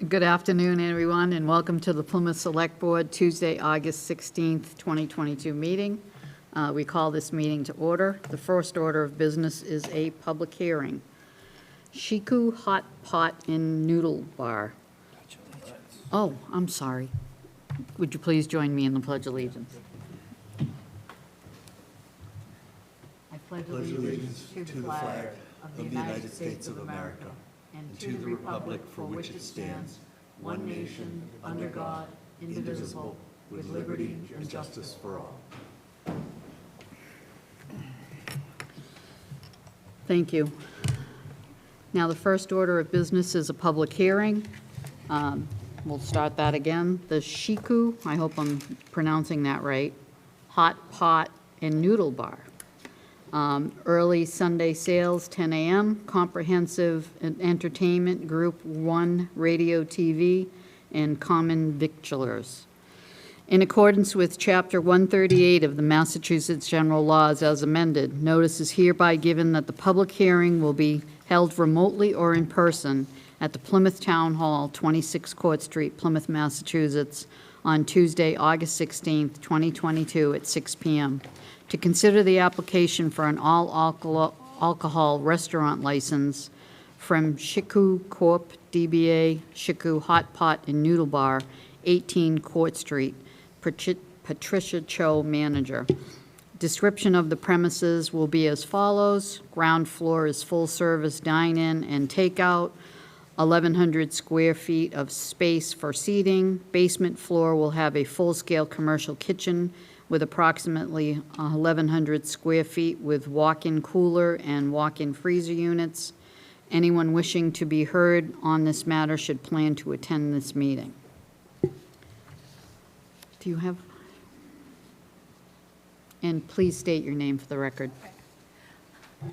Good afternoon, everyone, and welcome to the Plymouth Select Board Tuesday, August 16th, 2022 meeting. We call this meeting to order. The first order of business is a public hearing. Shiku Hot Pot and Noodle Bar. Oh, I'm sorry. Would you please join me in the Pledge of Allegiance? I pledge allegiance to the flag of the United States of America and to the republic for which it stands, one nation, under God, indivisible, with liberty and justice for all. Thank you. Now, the first order of business is a public hearing. We'll start that again. The Shiku, I hope I'm pronouncing that right, Hot Pot and Noodle Bar. Early Sunday sales, 10 a.m., comprehensive entertainment, Group 1 radio, TV, and common victualers. In accordance with Chapter 138 of the Massachusetts General Laws as amended, notice is hereby given that the public hearing will be held remotely or in person at the Plymouth Town Hall, 26 Court Street, Plymouth, Massachusetts, on Tuesday, August 16th, 2022 at 6 p.m. to consider the application for an all-alcohol restaurant license from Shiku Corp. DBA Shiku Hot Pot and Noodle Bar, 18 Court Street. Patricia Cho, manager. Description of the premises will be as follows. Ground floor is full-service dine-in and takeout. 1,100 square feet of space for seating. Basement floor will have a full-scale commercial kitchen with approximately 1,100 square feet with walk-in cooler and walk-in freezer units. Anyone wishing to be heard on this matter should plan to attend this meeting. Do you have? And please state your name for the record.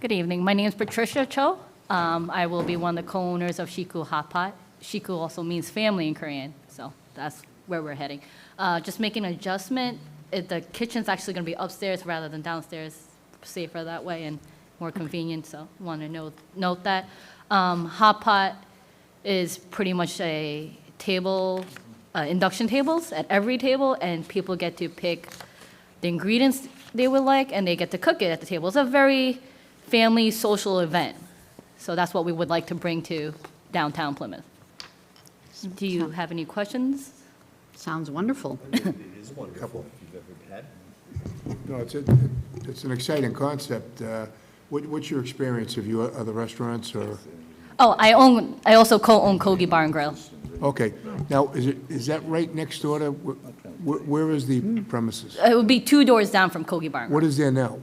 Good evening. My name is Patricia Cho. I will be one of the co-owners of Shiku Hot Pot. Shiku also means family in Korean, so that's where we're heading. Just making an adjustment. The kitchen's actually going to be upstairs rather than downstairs, safer that way and more convenient, so want to note that. Hot Pot is pretty much a table, induction tables at every table, and people get to pick the ingredients they would like, and they get to cook it at the table. It's a very family social event. So that's what we would like to bring to downtown Plymouth. Do you have any questions? Sounds wonderful. Couple. No, it's an exciting concept. What's your experience? Have you other restaurants or? Oh, I also co-own Kogi Bar and Grill. Okay. Now, is that right next door to, where is the premises? It would be 2 doors down from Kogi Bar and Grill. What is there now?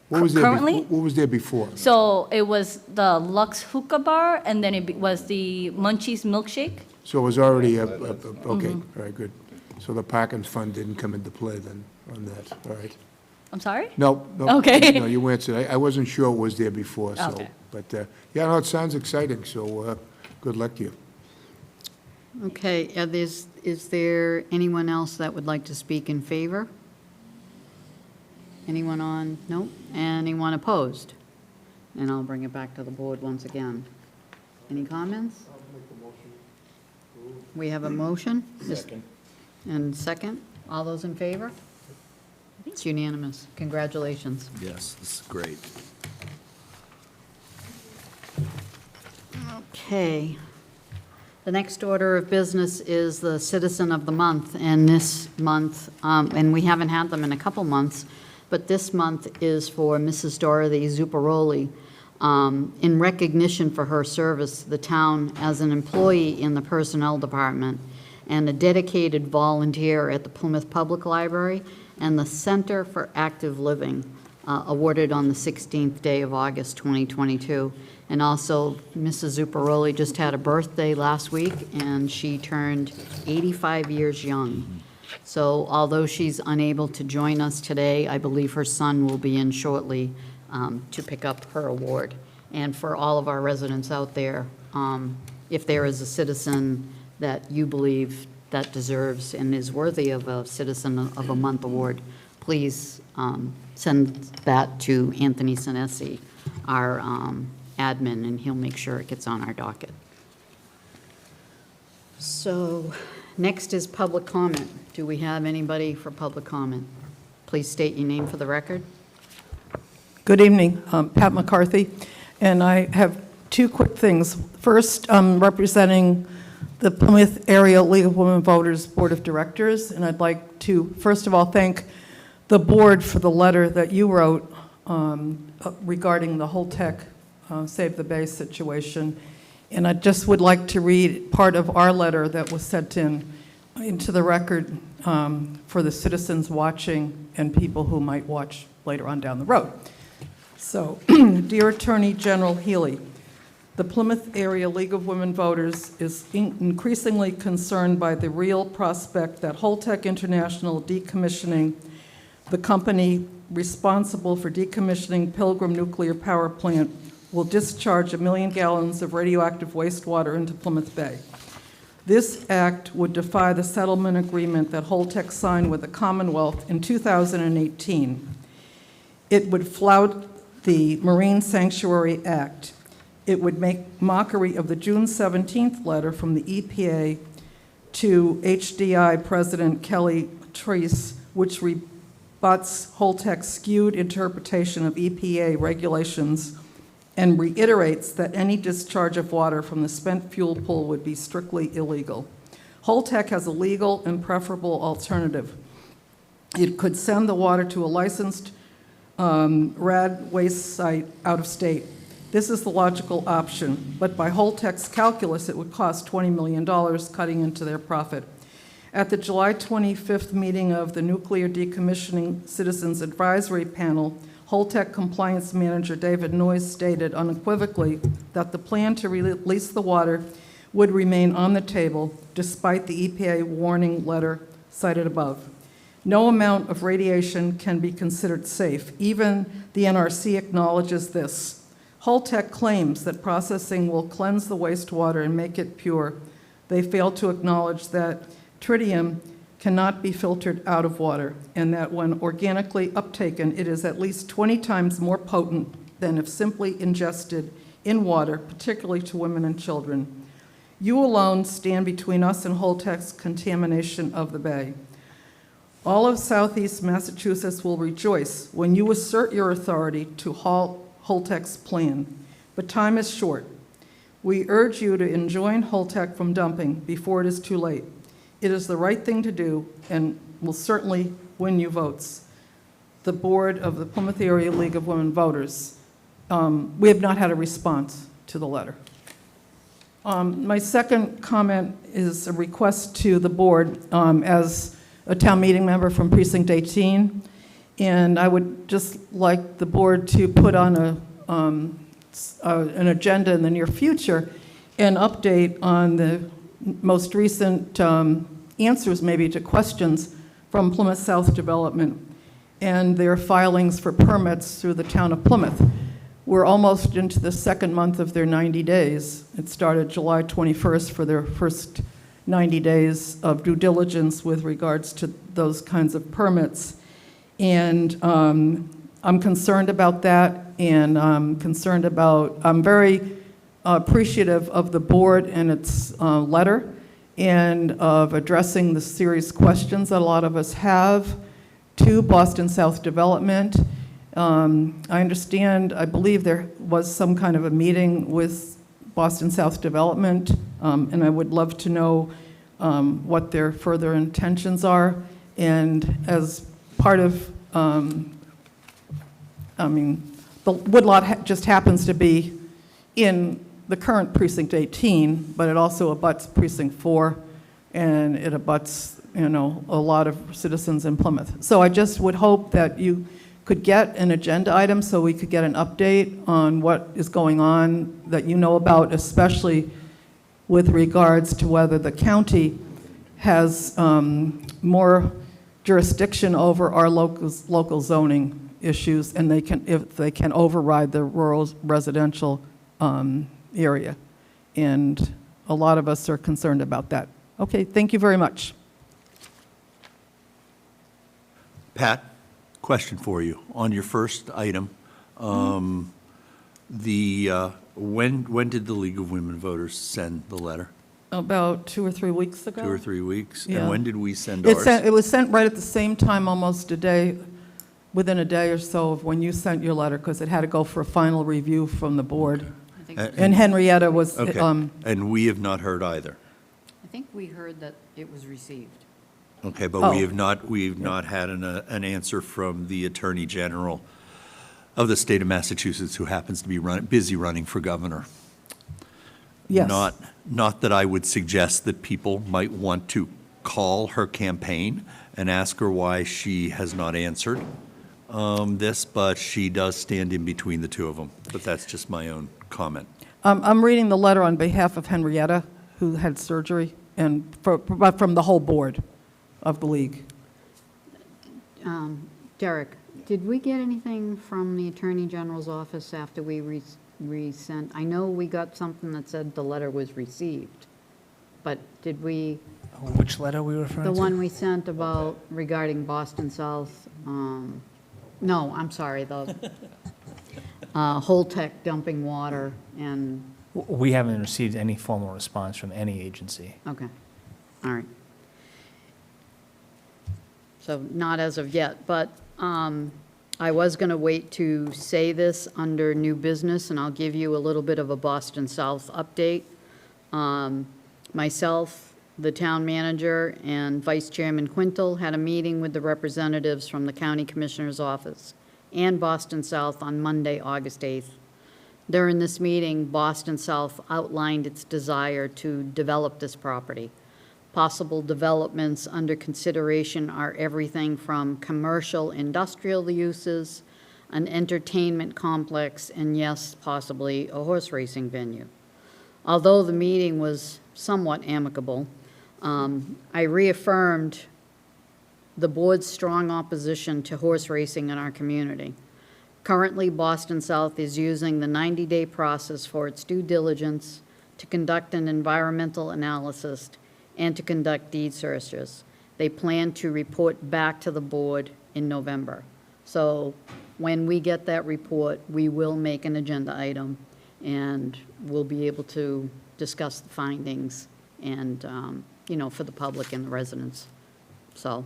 What was there Currently? What was there before? So it was the Lux Hookah Bar, and then it was the Munchies Milkshake. So it was already okay, all right, good. So the parking fund didn't come into play then on that, all right? I'm sorry? No. Okay. No, you answered. I wasn't sure it was there before, so. Okay. But, yeah, no, it sounds exciting, so good luck to you. Okay, is there anyone else that would like to speak in favor? Anyone on, no? Anyone opposed? And I'll bring it back to the board once again. Any comments? We have a motion? Second. And second? All those in favor? It's unanimous. Congratulations. Yes, this is great. Okay. The next order of business is the Citizen of the Month, and this month, and we haven't had them in a couple months, but this month is for Mrs. Dorothy Zuparoli. In recognition for her service to the town as an employee in the Personnel Department and a dedicated volunteer at the Plymouth Public Library and the Center for Active Living, awarded on the 16th day of August 2022. And also, Mrs. Zuparoli just had a birthday last week, and she turned 85 years young. So although she's unable to join us today, I believe her son will be in shortly to pick up her award. And for all of our residents out there, if there is a citizen that you believe that deserves and is worthy of a Citizen of a Month award, please send that to Anthony Sinesi, our admin, and he'll make sure it gets on our docket. So next is public comment. Do we have anybody for public comment? Please state your name for the record. Good evening, Pat McCarthy, and I have two quick things. First, I'm representing the Plymouth Area League of Women Voters Board of Directors, and I'd like to, first of all, thank the board for the letter that you wrote regarding the Holtec Save the Bay situation. And I just would like to read part of our letter that was sent into the record for the citizens watching and people who might watch later on down the road. So, Dear Attorney General Healy, the Plymouth Area League of Women Voters is increasingly concerned by the real prospect that Holtec International Decommissioning, the company responsible for decommissioning Pilgrim Nuclear Power Plant, will discharge 1 million gallons of radioactive wastewater into Plymouth Bay. This act would defy the settlement agreement that Holtec signed with the Commonwealth in 2018. It would flout the Marine Sanctuary Act. It would make mockery of the June 17th letter from the EPA to HDI President Kelly Treese, which rebuts Holtec's skewed interpretation of EPA regulations and reiterates that any discharge of water from the spent fuel pool would be strictly illegal. Holtec has a legal and preferable alternative. It could send the water to a licensed RAD waste site out of state. This is the logical option, but by Holtec's calculus, it would cost $20 million, cutting into their profit. At the July 25th meeting of the Nuclear Decommissioning Citizens Advisory Panel, Holtec Compliance Manager David Noyes stated unequivocally that the plan to release the water would remain on the table despite the EPA warning letter cited above. No amount of radiation can be considered safe. Even the NRC acknowledges this. Holtec claims that processing will cleanse the wastewater and make it pure. They fail to acknowledge that tritium cannot be filtered out of water, and that when organically uptaken, it is at least 20 times more potent than if simply ingested in water, particularly to women and children. You alone stand between us and Holtec's contamination of the bay. All of Southeast Massachusetts will rejoice when you assert your authority to halt Holtec's plan, but time is short. We urge you to enjoin Holtec from dumping before it is too late. It is the right thing to do and will certainly win you votes. The board of the Plymouth Area League of Women Voters, we have not had a response to the letter. My second comment is a request to the board as a town meeting member from Precinct 18, and I would just like the board to put on an agenda in the near future, an update on the most recent answers maybe to questions from Plymouth South Development and their filings for permits through the town of Plymouth. We're almost into the second month of their 90 days. It started July 21st for their first 90 days of due diligence with regards to those kinds of permits. And I'm concerned about that, and I'm very appreciative of the board and its letter and of addressing the serious questions that a lot of us have to Boston South Development. I understand, I believe there was some kind of a meeting with Boston South Development, and I would love to know what their further intentions are. And as part of, the woodlot just happens to be in the current Precinct 18, but it also abuts Precinct 4, and it abuts, a lot of citizens in Plymouth. So I just would hope that you could get an agenda item so we could get an update on what is going on that you know about, especially with regards to whether the county has more jurisdiction over our local zoning issues, and if they can override the rural residential area. And a lot of us are concerned about that. Okay, thank you very much. Pat, question for you. On your first item, when did the League of Women Voters send the letter? About 2 or 3 weeks ago. 2 or 3 weeks? Yeah. And when did we send It ours? was sent right at the same time, almost a day, within a day or so of when you sent your letter, because it had to go for a final review from the board. I think, And Henrietta was, Okay, and we have not heard either. I think we heard that it was received. Okay, but Oh. we've not had an answer from the Attorney General of the state of Massachusetts, who happens to be busy running for governor. yes. Not that I would suggest that people might want to call her campaign and ask her why she has not answered this, but she does stand in between the two of them. But that's just my own comment. I'm reading the letter on behalf of Henrietta, who had surgery, and from the whole board of the league. Derek, did we get anything from the Attorney General's office after we resent? I know we got something that said the letter was received, but did we, Which letter are we referring the to? one we sent about regarding Boston South, no, I'm sorry, the Holtec dumping water and, We haven't received any formal response from any agency. okay, all right. So not as of yet, but I was going to wait to say this under new business, and I'll give you a little bit of a Boston South update. Myself, the town manager, and Vice Chairman Quintal had a meeting with the representatives from the County Commissioner's Office and Boston South on Monday, August 8th. During this meeting, Boston South outlined its desire to develop this property. Possible developments under consideration are everything from commercial industrial uses, an entertainment complex, and yes, possibly a horse racing venue. Although the meeting was somewhat amicable, I reaffirmed the board's strong opposition to horse racing in our community. Currently, Boston South is using the 90-day process for its due diligence to conduct an environmental analysis and to conduct deed searches. They plan to report back to the board in November. So when we get that report, we will make an agenda item, and we'll be able to discuss the findings and, for the public and the residents. So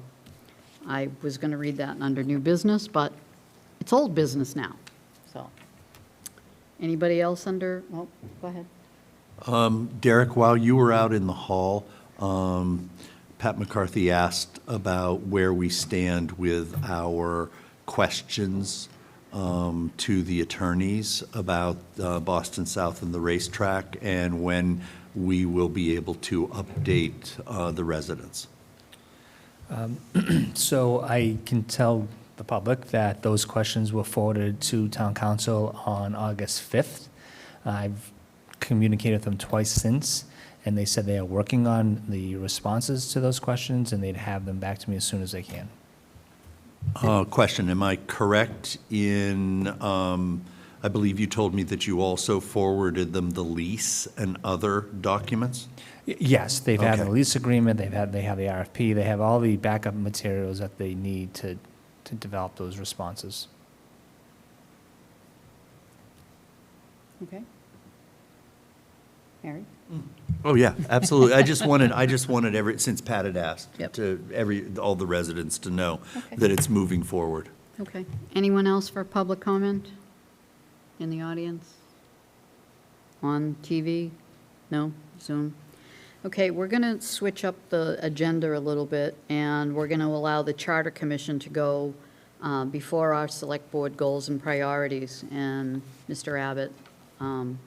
I was going to read that under new business, but it's old business now, so. Anybody else under, oh, go ahead. Derek, while you were out in the hall, Pat McCarthy asked about where we stand with our questions to the attorneys about Boston South and the racetrack, and when we will be able to update the residents. So I can tell the public that those questions were forwarded to town council on August 5th. I've communicated with them twice since, and they said they are working on the responses to those questions, and they'd have them back to me as soon as they can. Question, am I correct in, I believe you told me that you also forwarded them the lease and other documents? Yes, they've had the Okay. lease agreement, they have the RFP, they have all the backup materials that they need to develop those responses. Okay. Harry? Oh, yeah, absolutely. I just wanted since Pat had asked, Yep. all the residents to know Okay. that it's moving forward. Okay. Anyone else for public comment in the audience? On TV? No? Zoom? Okay, we're going to switch up the agenda a little bit, and we're going to allow the Charter Commission to go before our Select Board goals and priorities. And Mr. Abbott, and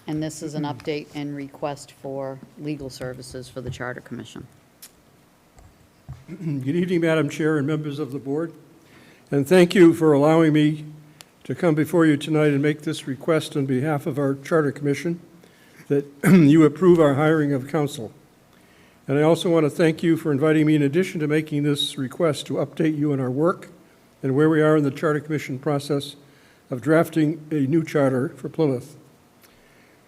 this is an update and request for legal services for the Charter Commission. Good evening, Madam Chair and members of the board, and thank you for allowing me to come before you tonight and make this request on behalf of our Charter Commission, that you approve our hiring of counsel. And I also want to thank you for inviting me, in addition to making this request, to update you on our work and where we are in the Charter Commission process of drafting a new charter for Plymouth.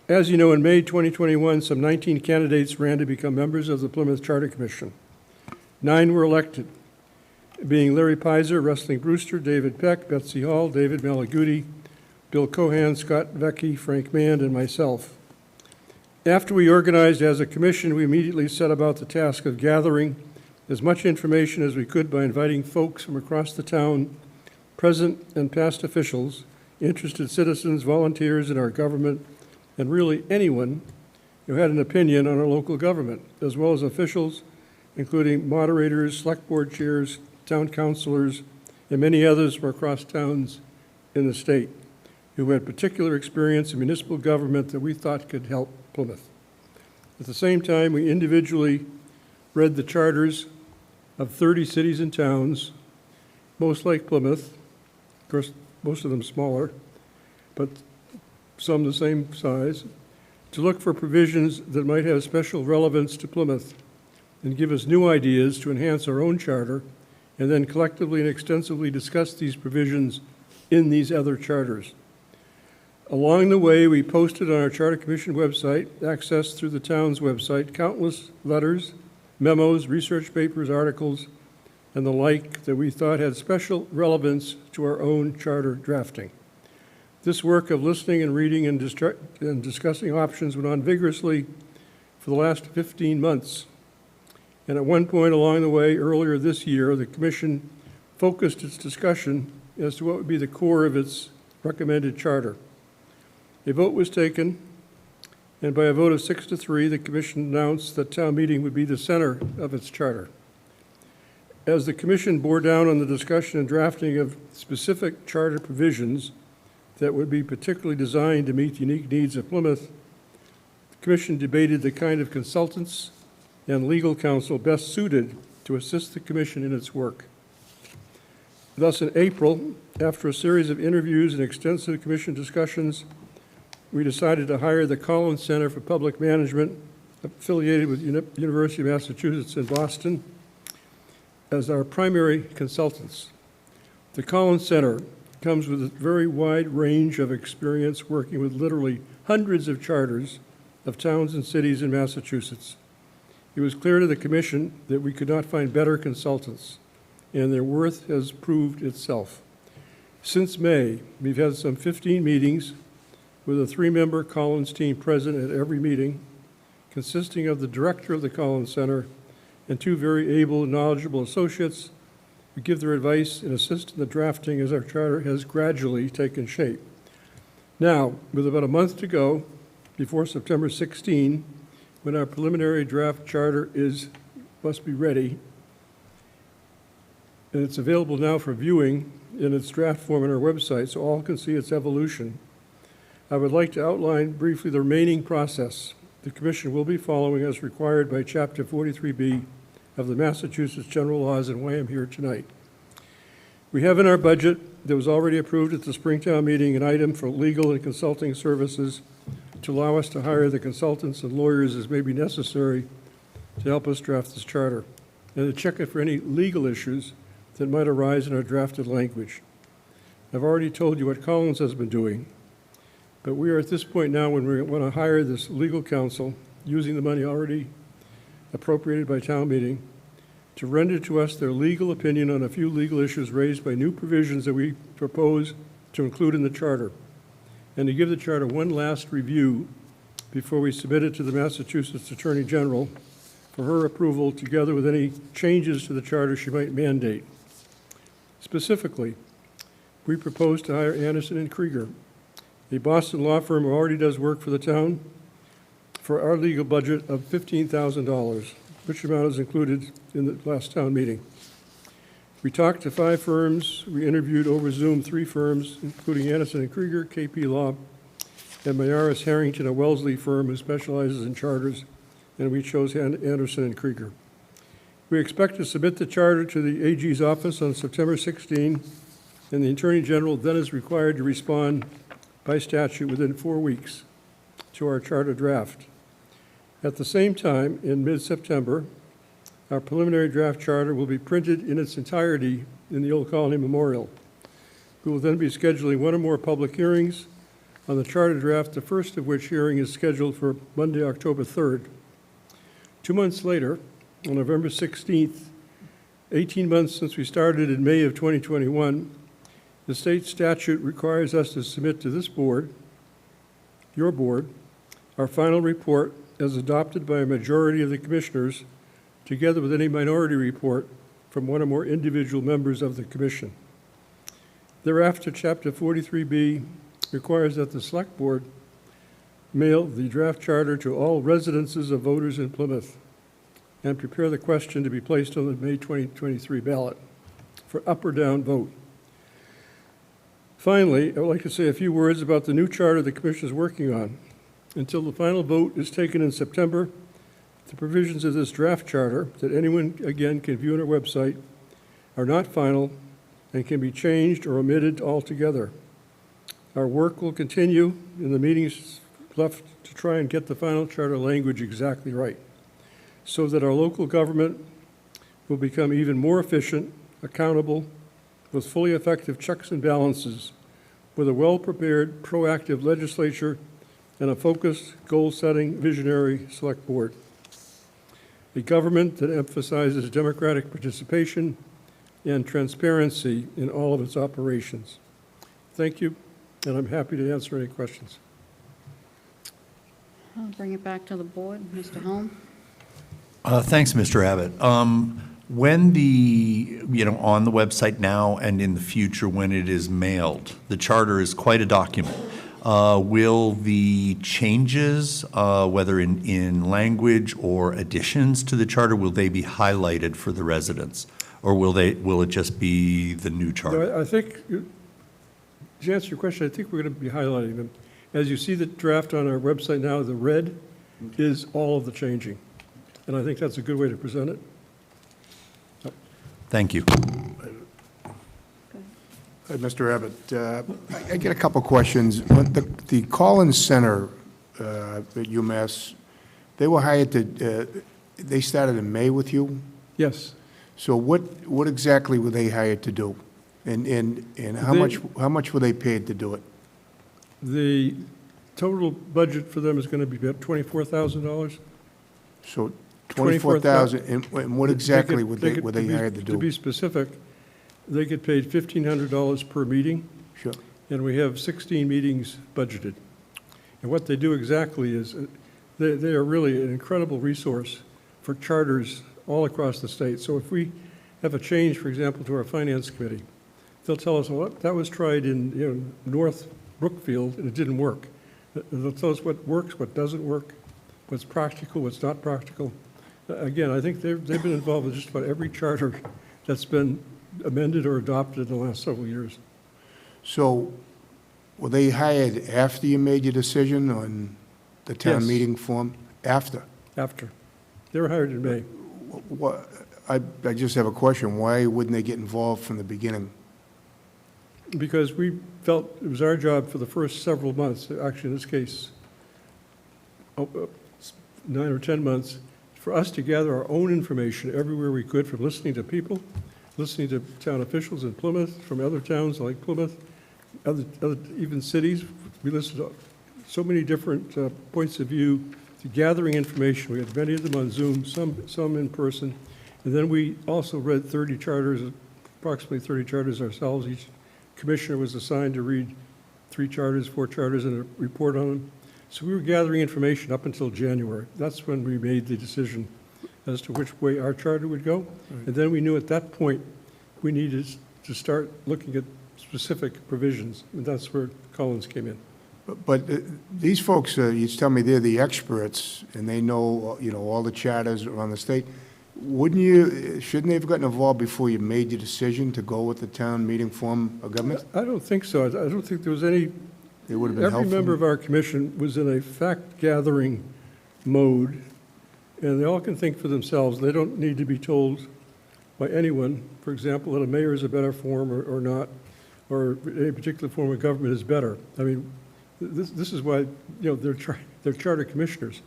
As you know, in May 2021, some 19 candidates ran to become members of the Plymouth Charter Commission. 9 were elected, being Larry Pizer, Wrestling Brewster, David Peck, Betsy Hall, David Malaguti, Bill Cohan, Scott Vecchi, Frank Mand, and myself. After we organized as a commission, we immediately set about the task of gathering as much information as we could by inviting folks from across the town, present and past officials, interested citizens, volunteers in our government, and really anyone who had an opinion on our local government, as well as officials, including moderators, select board chairs, town councilors, and many others from across towns in the state who had particular experience in municipal government that we thought could help Plymouth. At the same time, we individually read the charters of 30 cities and towns, most like Plymouth, of course, most of them smaller, but some the same size, to look for provisions that might have special relevance to Plymouth and give us new ideas to enhance our own charter, and then collectively and extensively discuss these provisions in these other charters. Along the way, we posted on our Charter Commission website, accessed through the town's website, countless letters, memos, research papers, articles, and the like that we thought had special relevance to our own charter drafting. This work of listening and reading and discussing options went on vigorously for the last 15 months. And at one point along the way, earlier this year, the Commission focused its discussion as to what would be the core of its recommended charter. A vote was taken, and by a vote of 6-3, the Commission announced that town meeting would be the center of its charter. As the Commission bore down on the discussion and drafting of specific charter provisions that would be particularly designed to meet the unique needs of Plymouth, the Commission debated the kind of consultants and legal counsel best suited to assist the Commission in its work. Thus, in April, after a series of interviews and extensive Commission discussions, we decided to hire the Collins Center for Public Management, affiliated with University of Massachusetts in Boston, as our primary consultants. The Collins Center comes with a very wide range of experience working with literally hundreds of charters of towns and cities in Massachusetts. It was clear to the Commission that we could not find better consultants, and their worth has proved itself. Since May, we've had some 15 meetings with a 3-member Collins team present at every meeting, consisting of the director of the Collins Center and 2 very able and knowledgeable associates who give their advice and assist in the drafting as our charter has gradually taken shape. Now, with about a month to go before September 16, when our preliminary draft charter must be ready, and it's available now for viewing in its draft form on our website so all can see its evolution, I would like to outline briefly the remaining process the Commission will be following as required by Chapter 43B of the Massachusetts General Laws and why I'm here tonight. We have in our budget that was already approved at the Springtown meeting an item for legal and consulting services to allow us to hire the consultants and lawyers as may be necessary to help us draft this charter and to check it for any legal issues that might arise in our drafted language. I've already told you what Collins has been doing, but we are at this point now when we want to hire this legal counsel using the money already appropriated by town meeting to render to us their legal opinion on a few legal issues raised by new provisions that we propose to include in the charter, and to give the charter one last review before we submit it to the Massachusetts Attorney General for her approval, together with any changes to the charter she might mandate. Specifically, we propose to hire Anderson and Krieger, a Boston law firm who already does work for the town, for our legal budget of $15,000, which amount is included in the last town meeting. We talked to 5 firms. We interviewed over Zoom 3 firms, including Anderson and Krieger, KP Law, and Mayaris Harrington, a Wellesley firm who specializes in charters, and we chose Anderson and Krieger. We expect to submit the charter to the AG's office on September 16, and the Attorney General then is required to respond by statute within 4 weeks to our charter draft. At the same time, in mid-September, our preliminary draft charter will be printed in its entirety in the Old Colony Memorial. We will then be scheduling 1 or more public hearings on the charter draft, the first of which hearing is scheduled for Monday, October 3rd. 2 months later, on November 16th, 18 months since we started in May of 2021, The state statute requires us to submit to this board, your board, our final report as adopted by a majority of the commissioners, together with any minority report from one or more individual members of the commission. Thereafter, Chapter 43B requires that the Select Board mail the draft charter to all residences of voters in Plymouth and prepare the question to be placed on the May 2023 ballot for up or down vote. Finally, I would like to say a few words about the new charter the Commission is working on. Until the final vote is taken in September, the provisions of this draft charter that anyone, again, can view on our website are not final and can be changed or omitted altogether. Our work will continue in the meetings left to try and get the final charter language exactly right, so that our local government will become even more efficient, accountable, with fully effective checks and balances, with a well-prepared, proactive legislature and a focused, goal-setting, visionary select board. A government that emphasizes democratic participation and transparency in all of its operations. Thank you, and I'm happy to answer any questions. I'll bring it back to the board. Mr. Helm? Thanks, Mr. Abbott. When on the website now and in the future, when it is mailed, the charter is quite a document. Will the changes, whether in language or additions to the charter, will they be highlighted for the residents? Or will it just be the new charter? No, I think, to answer your question, I think we're going to be highlighting them. As you see the draft on our website now, the red is all of the changing. And I think that's a good way to present it. Thank you. Mr. Abbott, I get a couple questions. When the Collins Center at UMass, they were hired they started in May with you? Yes. So what exactly were they hired to do? And how much were they paid to do it? The total budget for them is going to be about $24,000. So 24,000, and what exactly were they hired to To do? be specific, they get paid $1,500 per meeting, Sure. and we have 16 meetings budgeted. And what they do exactly is, they are really an incredible resource for charters all across the state. So if we have a change, for example, to our finance committee, they'll tell us, well, that was tried in North Brookfield, and it didn't work. They'll tell us what works, what doesn't work, what's practical, what's not practical. Again, I think they've been involved with just about every charter that's been amended or adopted in the last several years. So were they hired after you made your decision on the town Yes. meeting form? After? After. They were hired in May. What, I just have a question. Why wouldn't they get involved from the beginning? Because we felt it was our job for the first several months, actually in this case, 9 or 10 months, for us to gather our own information everywhere we could, from listening to people, listening to town officials in Plymouth, from other towns like Plymouth, other even cities. We listened to so many different points of view, to gathering information. We had many of them on Zoom, some in person. And then we also read 30 charters, approximately 30 charters ourselves. Each commissioner was assigned to read 3 charters, 4 charters, and a report on them. So we were gathering information up until January. That's when we made the decision as to which way our charter would go. Right. And then we knew at that point we needed to start looking at specific provisions, and that's where Collins came in. But these folks, you tell me they're the experts, and they know, all the charters around the state. Shouldn't they have gotten involved before you made your decision to go with the town meeting form of government? I don't think so. I don't think there was any. They would have been Every helpful. member of our commission was in a fact-gathering mode, and they all can think for themselves. They don't need to be told by anyone, for example, that a mayor is a better form or not, or any particular form of government is better. I mean, this is why, they're charter commissioners.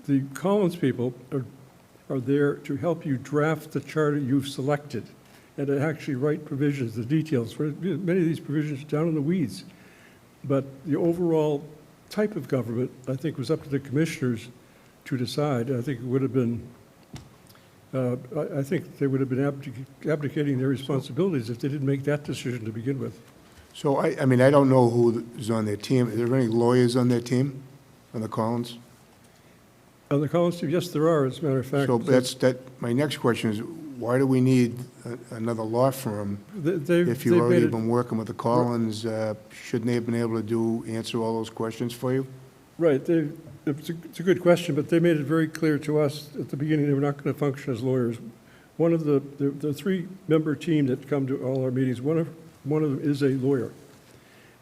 The Collins people are there to help you draft the charter you've selected and to actually write provisions, the details. For many of these provisions are down in the weeds. But the overall type of government, I think, was up to the commissioners to decide. I think it would have been, I think they would have been abdicating their responsibilities if they didn't make that decision to begin with. So I mean, I don't know who is on their team. Are there any lawyers on their team, on the Collins? On the Collins team, yes, there are, as a matter of fact. So my next question is, why do we need another law firm? If you've already been working with the Collins, shouldn't they have been able to answer all those questions for you? Right, it's a good question, but they made it very clear to us at the beginning they were not going to function as lawyers. One of the three-member team that come to all our meetings, one of them is a lawyer.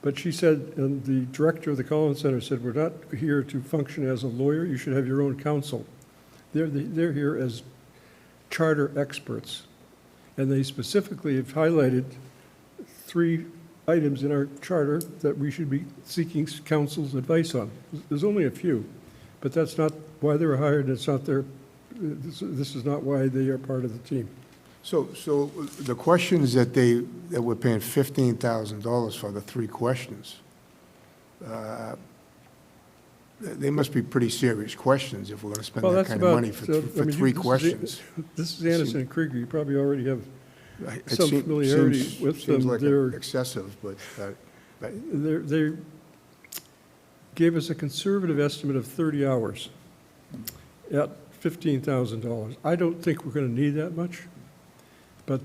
But she said, and the director of the Collins Center said, we're not here to function as a lawyer, you should have your own counsel. They're here as charter experts. And they specifically have highlighted 3 items in our charter that we should be seeking counsel's advice on. There's only a few, but that's not why they were hired, and it's not this is not why they are part of the team. So the questions that we're paying $15,000 for, the 3 questions, they must be pretty serious questions if we're going to spend that kind of money for 3 questions. This is Anderson and Krieger. You probably already have It some familiarity with them. Seems like They're excessive, but They gave us a conservative estimate of 30 hours at $15,000. I don't think we're going to need that much, but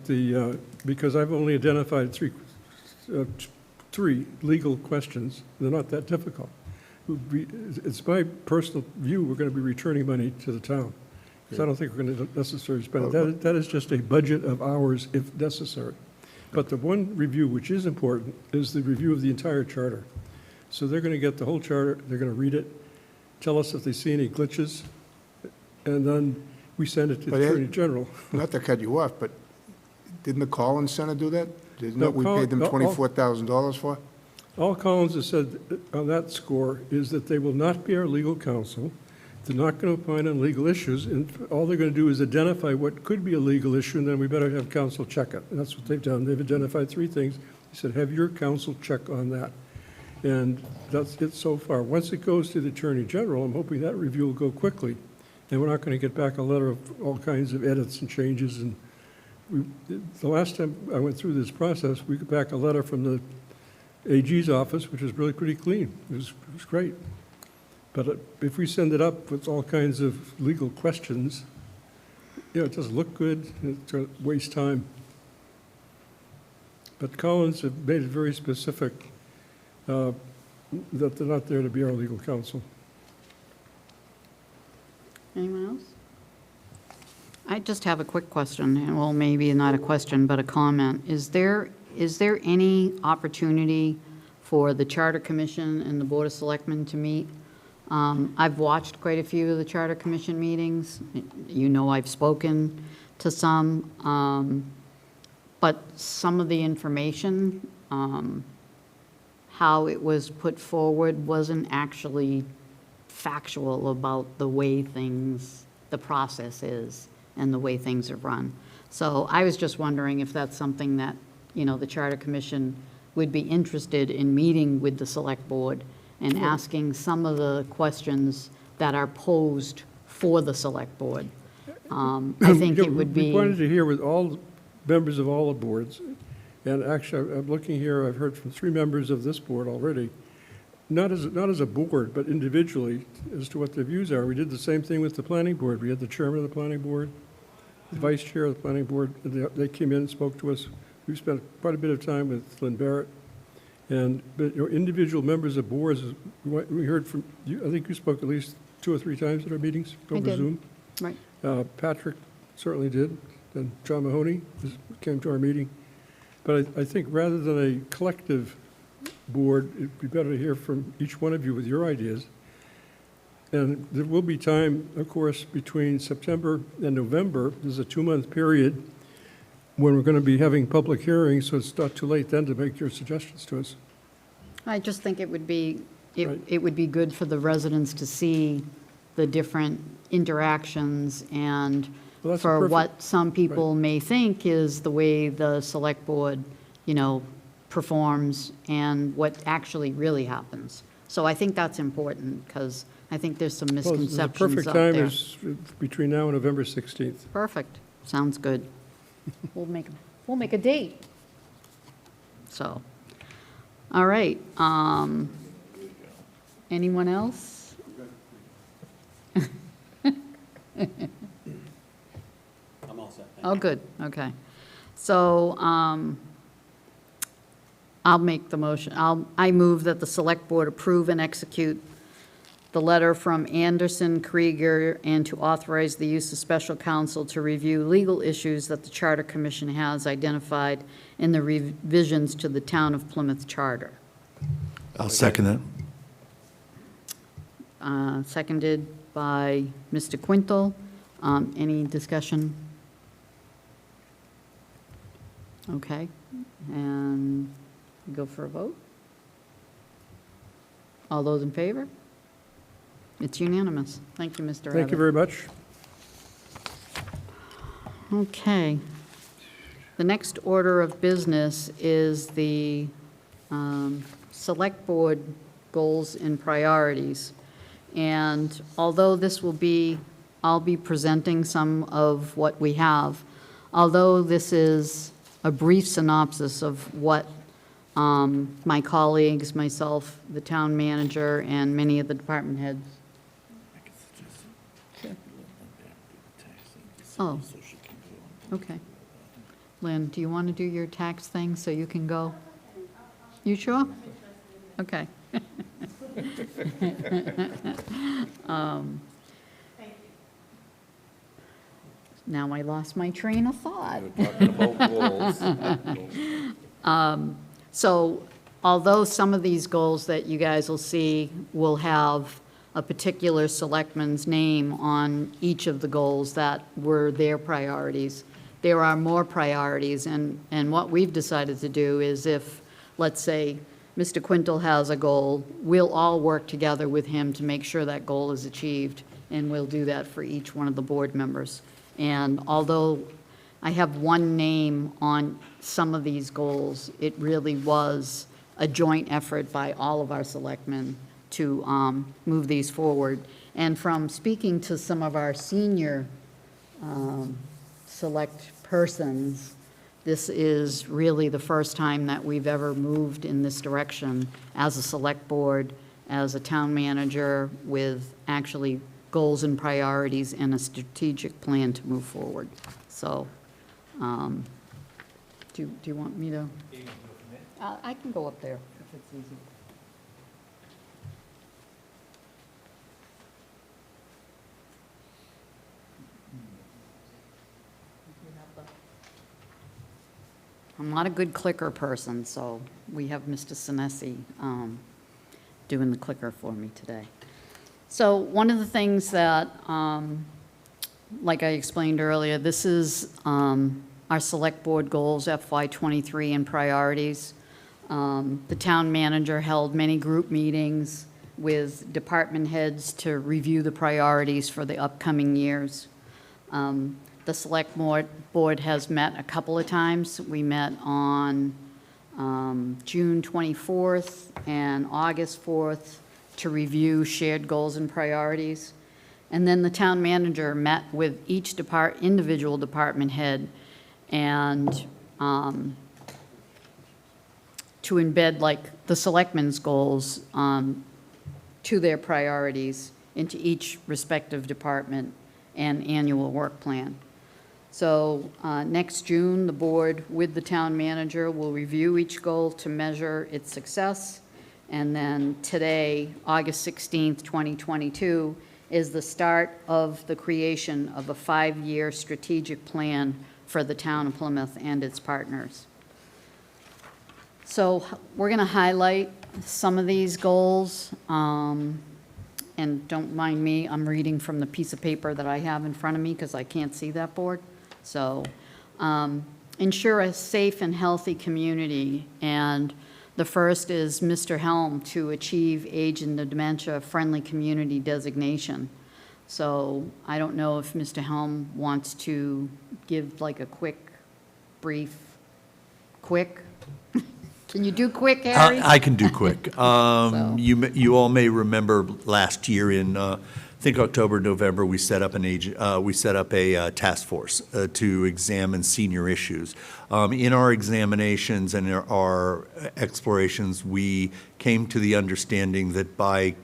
because I've only identified three legal questions, they're not that difficult. It's my personal view we're going to be returning money to the town, because I don't think we're going to necessarily spend it. That is just a budget of hours if necessary. But the one review which is important is the review of the entire charter. So they're going to get the whole charter, they're going to read it, tell us if they see any glitches, and then we send it to the Attorney General. Not to cut you off, but didn't the Collins Center do that? No, We paid them $24,000 for? All Collins has said on that score is that they will not be our legal counsel. They're not going to opine on legal issues, and all they're going to do is identify what could be a legal issue, and then we better have counsel check it. And that's what they've done. They've identified 3 things. He said, have your counsel check on that. And that's it so far. Once it goes to the Attorney General, I'm hoping that review will go quickly, and we're not going to get back a letter of all kinds of edits and changes. And the last time I went through this process, we got back a letter from the AG's office, which was really pretty clean. It was great. But if we send it up with all kinds of legal questions, it doesn't look good, it's going to waste time. But Collins have made it very specific that they're not there to be our legal counsel. Anyone else? I just have a quick question, and well, maybe not a question, but a comment. Is there any opportunity for the Charter Commission and the Board of Selectmen to meet? I've watched quite a few of the Charter Commission meetings. You know, I've spoken to some, but some of the information, how it was put forward wasn't actually factual about the way the process is and the way things are run. So I was just wondering if that's something that, the Charter Commission would be interested in meeting with the Select Board and asking some of the questions that are posed for the Select Board. I think it would be... We wanted to hear with all members of all the boards, and actually, I'm looking here, I've heard from 3 members of this board already, not as a board, but individually, as to what their views are. We did the same thing with the planning board. We had the chairman of the planning board, the vice chair of the planning board, and they came in and spoke to us. We spent quite a bit of time with Lynn Barrett. But individual members of boards, we heard from you. I think you spoke at least 2 or 3 times at our meetings over Zoom. Right. Patrick certainly did, and John Mahoney came to our meeting. But I think rather than a collective board, it'd be better to hear from each one of you with your ideas. And there will be time, of course, between September and November. There's a 2-month period when we're going to be having public hearings, so it's not too late then to make your suggestions to us. I just think it would be, Right. it would be good for the residents to see the different interactions and Well, that's for perfect. what some people may think is the way the Select Board, performs and what actually really happens. So I think that's important, because I think there's some Well, the misconceptions perfect out time there. is between now and November 16th. Perfect, sounds good. We'll make a date. So, All right. Anyone else? I'm all set. Oh, good, okay. So, I'll make the motion. I move that the Select Board approve and execute the letter from Anderson Krieger and to authorize the use of special counsel to review legal issues that the Charter Commission has identified in the revisions to the Town of Plymouth Charter. I'll second that. Seconded by Mr. Quintal. Any discussion? Okay, and go for a vote. All those in favor? It's unanimous. Thank you, Mr. Abbott. Thank you very much. Okay. The next order of business is the Select Board goals and priorities. And although this will be, I'll be presenting some of what we have, although this is a brief synopsis of what my colleagues, myself, the town manager, and many of the department heads. Oh, okay. Lynn, do you want to do your tax thing so you can go? You sure? Okay. Now I lost my train of thought. So although some of these goals that you guys will see will have a particular selectman's name on each of the goals that were their priorities, there are more priorities, and what we've decided to do is if, let's say, Mr. Quintal has a goal, we'll all work together with him to make sure that goal is achieved, and we'll do that for each one of the board members. And although I have one name on some of these goals, it really was a joint effort by all of our selectmen to move these forward. And from speaking to some of our senior select persons, this is really the first time that we've ever moved in this direction as a select board, as a town manager, with actually goals and priorities and a strategic plan to move forward. So, do you want me to? I can go up there if it's easy. I'm not a good clicker person, so we have Mr. Sinesi doing the clicker for me today. So one of the things that, like I explained earlier, this is our Select Board goals, FY23, and priorities. The town manager held many group meetings with department heads to review the priorities for the upcoming years. The Select Board has met a couple of times. We met on June 24th and August 4th to review shared goals and priorities. And then the town manager met with each individual department head and to embed like the selectmen's goals to their priorities into each respective department and annual work plan. So next June, the board with the town manager will review each goal to measure its success. And then today, August 16th, 2022, is the start of the creation of a 5-year strategic plan for the town of Plymouth and its partners. So we're going to highlight some of these goals. And don't mind me, I'm reading from the piece of paper that I have in front of me because I can't see that board. So ensure a safe and healthy community. And the first is Mr. Helm to achieve age and dementia-friendly community designation. So I don't know if Mr. Helm wants to give like a quick, brief, quick? Can you do quick, Harry? I can do quick. So. You all may remember last year in think October, November, we set up a task force to examine senior issues. In our examinations and our explorations, we came to the understanding that by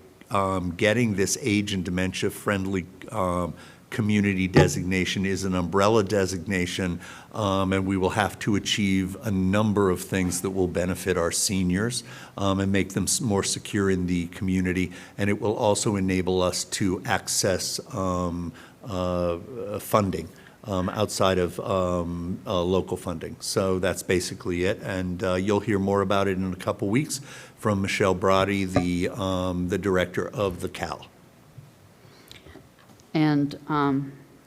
getting this age and dementia-friendly community designation is an umbrella designation, and we will have to achieve a number of things that will benefit our seniors and make them more secure in the community. And it will also enable us to access funding outside of local funding. So that's basically it. And you'll hear more about it in a couple weeks from Michelle Brody, the director of the CAL. And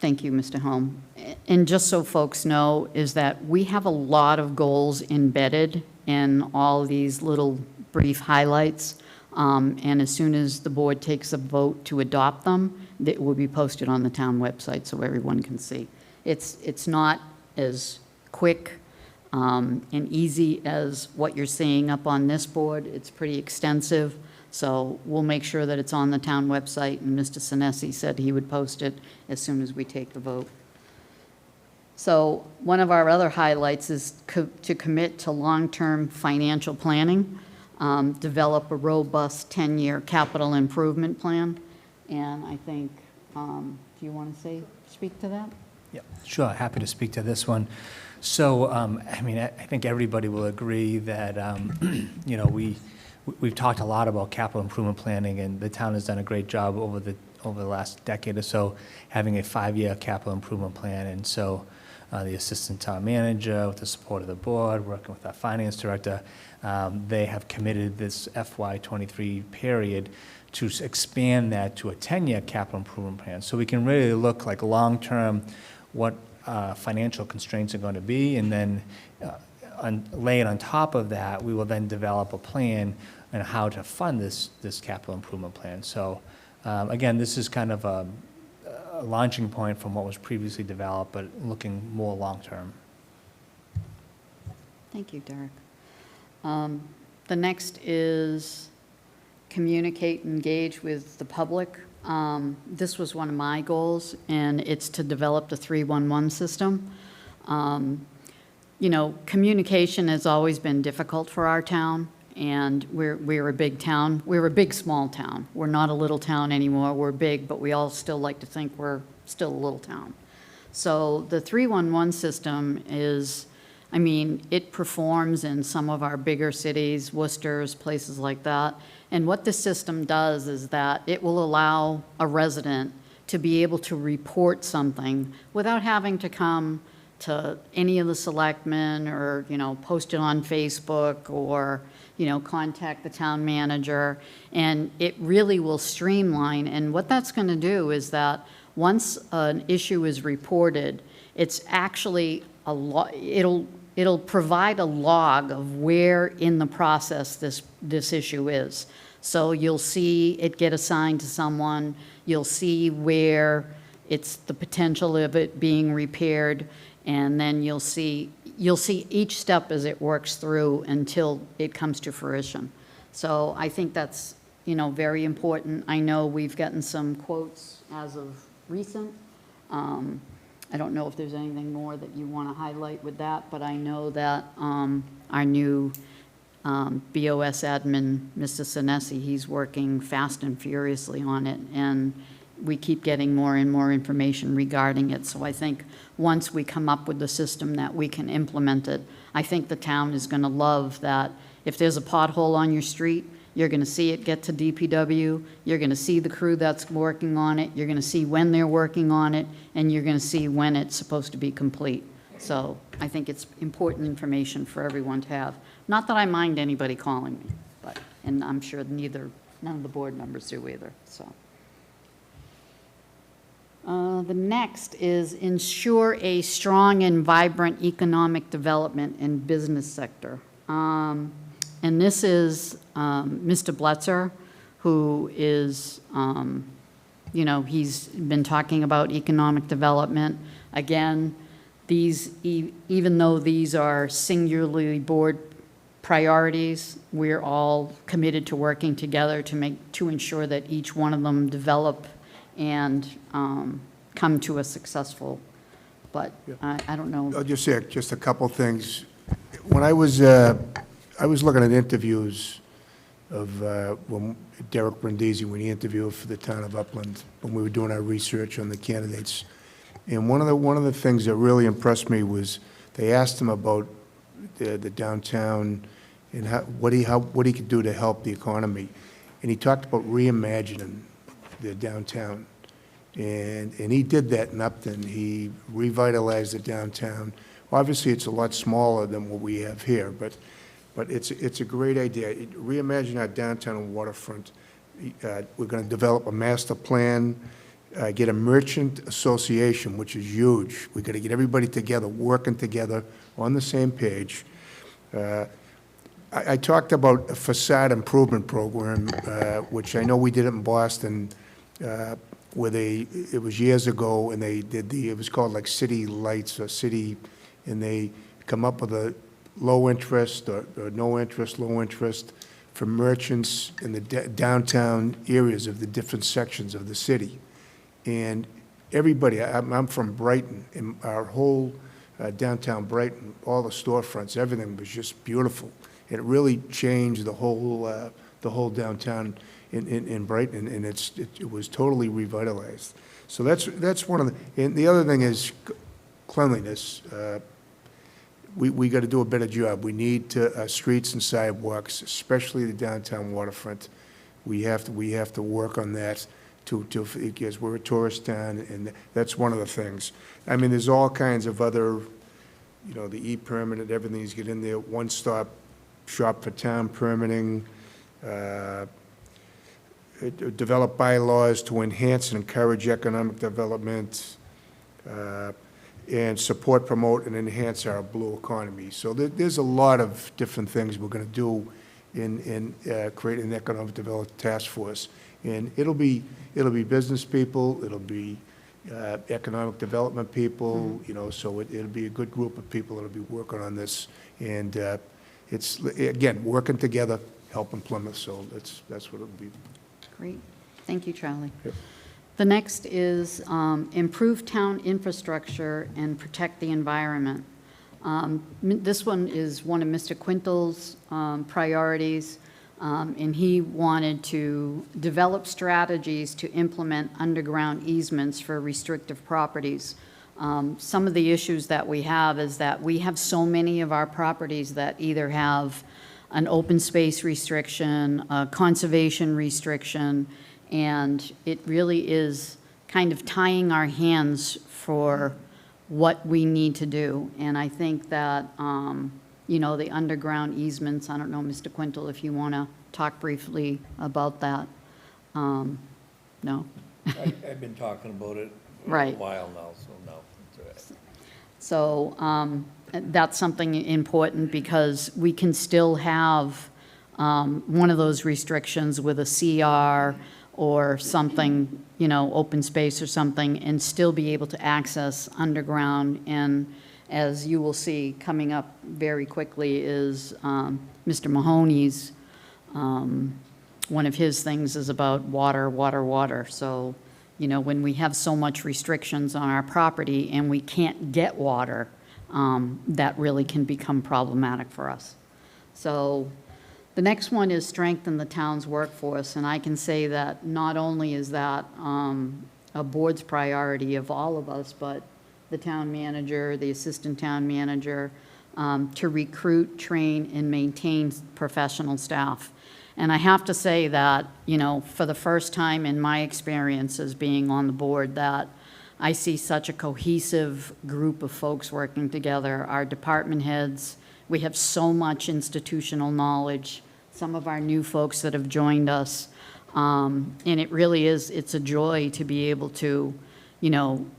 thank you, Mr. Holm. And just so folks know, is that we have a lot of goals embedded in all these little brief highlights. And as soon as the board takes a vote to adopt them, it will be posted on the town website so everyone can see. It's not as quick and easy as what you're seeing up on this board. It's pretty extensive. So we'll make sure that it's on the town website, and Mr. Sinesi said he would post it as soon as we take the vote. So one of our other highlights is to commit to long-term financial planning, develop a robust 10-year capital improvement plan. And I think, do you want to speak to that? Yeah, sure, happy to speak to this one. So, I mean, I think everybody will agree that, you know, we've talked a lot about capital improvement planning, and the town has done a great job over the last decade or so, having a 5-year capital improvement plan. And so the assistant town manager, with the support of the board, working with our finance director, they have committed this FY23 period to expand that to a 10-year capital improvement plan. So we can really look like long-term what financial constraints are going to be, and then lay it on top of that, we will then develop a plan on how to fund this capital improvement plan. So again, this is kind of a launching point from what was previously developed, but looking more long-term. Thank you, Derek. The next is communicate, engage with the public. This was one of my goals, and it's to develop the 311 system. You know, communication has always been difficult for our town, and we're a big town. We're a big, small town. We're not a little town anymore. We're big, but we all still like to think we're still a little town. So the 311 system is, I mean, it performs in some of our bigger cities, Worcester's, places like that. And what this system does is that it will allow a resident to be able to report something without having to come to any of the selectmen, or, you know, post it on Facebook, or, you know, contact the town manager. And it really will streamline. And what that's going to do is that once an issue is reported, it's actually it'll provide a log of where in the process this issue is. So you'll see it get assigned to someone. You'll see where it's the potential of it being repaired. And then you'll see each step as it works through until it comes to fruition. So I think that's, you know, very important. I know we've gotten some quotes as of recent. I don't know if there's anything more that you want to highlight with that, but I know that our new BOS admin, Mr. Sinesi, he's working fast and furiously on it, and we keep getting more and more information regarding it. So I think once we come up with the system that we can implement it, I think the town is going to love that. If there's a pothole on your street, you're going to see it get to DPW, you're going to see the crew that's working on it, you're going to see when they're working on it, and you're going to see when it's supposed to be complete. So I think it's important information for everyone to have. Not that I mind anybody calling me, but, and I'm sure none of the board members do either, so. The next is ensure a strong and vibrant economic development in business sector. And this is Mr. Bletzer, who is, you know, he's been talking about economic development. Again, even though these are singularly board priorities, we're all committed to working together to ensure that each one of them develop and come to a successful, but I don't know. I'll just say just a couple things. When I was looking at interviews of when Derek Brindisi, when he interviewed for the town of Upland, when we were doing our research on the candidates. And one of the things that really impressed me was they asked him about the downtown and what he could do to help the economy. And he talked about reimagining the downtown. And he did that in Upton. He revitalized the downtown. Obviously, it's a lot smaller than what we have here, but it's a great idea. Reimagine our downtown waterfront. We're going to develop a master plan, get a merchant association, which is huge. We've got to get everybody together, working together on the same page. I talked about a facade improvement program, which I know we did it in Boston, where it was years ago, and they did it was called like City Lights or City, and they come up with a low interest or no interest, low interest for merchants in the downtown areas of the different sections of the city. And everybody, I'm from Brighton, and our whole downtown Brighton, all the storefronts, everything was just beautiful. It really changed the whole downtown in Brighton, and it was totally revitalized. So that's one of the, and the other thing is cleanliness. We got to do a better job. We need streets and sidewalks, especially the downtown waterfront. We have to work on that because we're a tourist town, and that's one of the things. I mean, there's all kinds of other, the e-permit and everything's get in there, one-stop shop for town permitting, develop bylaws to enhance and encourage economic development, and support, promote, and enhance our blue economy. So there's a lot of different things we're going to do in creating an economic development task force. And it'll be business people, it'll be economic development people, so it'll be a good group of people that'll be working on this. And it's, again, working together, helping Plymouth, so that's what it'll be. Great. Thank you, Charlie. Yep. The next is improve town infrastructure and protect the environment. This one is one of Mr. Quintal's priorities, and he wanted to develop strategies to implement underground easements for restrictive properties. Some of the issues that we have is that we have so many of our properties that either have an open space restriction, a conservation restriction, and it really is kind of tying our hands for what we need to do. And I think that, the underground easements, I don't know, Mr. Quintal, if you want to talk briefly about that. No? I've been talking about it for a Right. while now, so no, it's all right. So that's something important because we can still have one of those restrictions with a CR or something, open space or something, and still be able to access underground. And as you will see coming up very quickly is Mr. Mahoney's, one of his things is about water, water, water. So, when we have so much restrictions on our property and we can't get water, that really can become problematic for us. So the next one is strengthen the town's workforce, and I can say that not only is that a board's priority of all of us, but the town manager, the assistant town manager, to recruit, train, and maintain professional staff. And I have to say that, for the first time in my experience as being on the board, that I see such a cohesive group of folks working together. Our department heads, we have so much institutional knowledge, some of our new folks that have joined us. And it really is, it's a joy to be able to,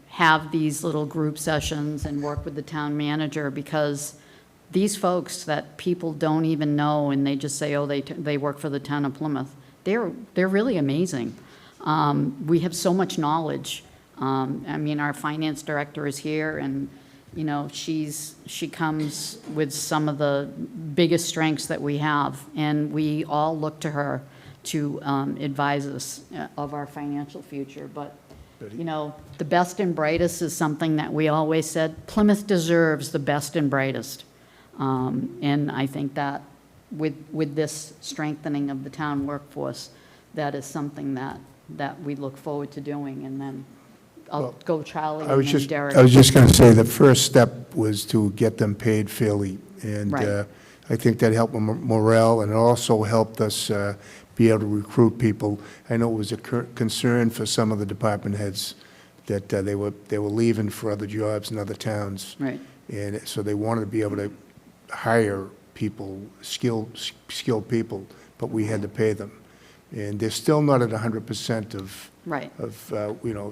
have these little group sessions and work with the town manager, because these folks that people don't even know and they just say, oh, they work for the town of Plymouth, they're really amazing. We have so much knowledge. Our finance director is here, and she comes with some of the biggest strengths that we have, and we all look to her to advise us of our financial future. But Betty? You know, the best and brightest is something that we always said, Plymouth deserves the best and brightest. And I think that with this strengthening of the town workforce, that is something that we look forward to doing. And then I'll Well, go Charlie I and was then just, Derek. I was just going to say, the first step was to get them paid fairly, and Right. I think that helped morale, and it also helped us be able to recruit people. I know it was a concern for some of the department heads that they were leaving for other jobs in other towns. Right. And so they wanted to be able to hire people, skilled people, but we had to pay them. And they're still not at 100% Right.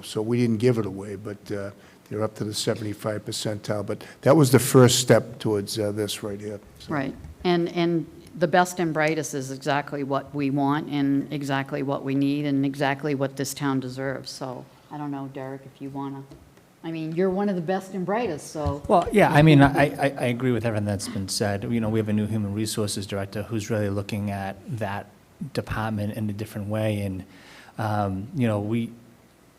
so we didn't give it away, but they're up to the 75 percentile. But that was the first step towards this right here. So. Right. And the best and brightest is exactly what we want and exactly what we need and exactly what this town deserves. So I don't know, Derek, if you want to, I mean, you're one of the best and brightest, so. Well, yeah, I mean, I agree with everything that's been said. You know, we have a new human resources director who's really looking at that department in a different way. And, you know, we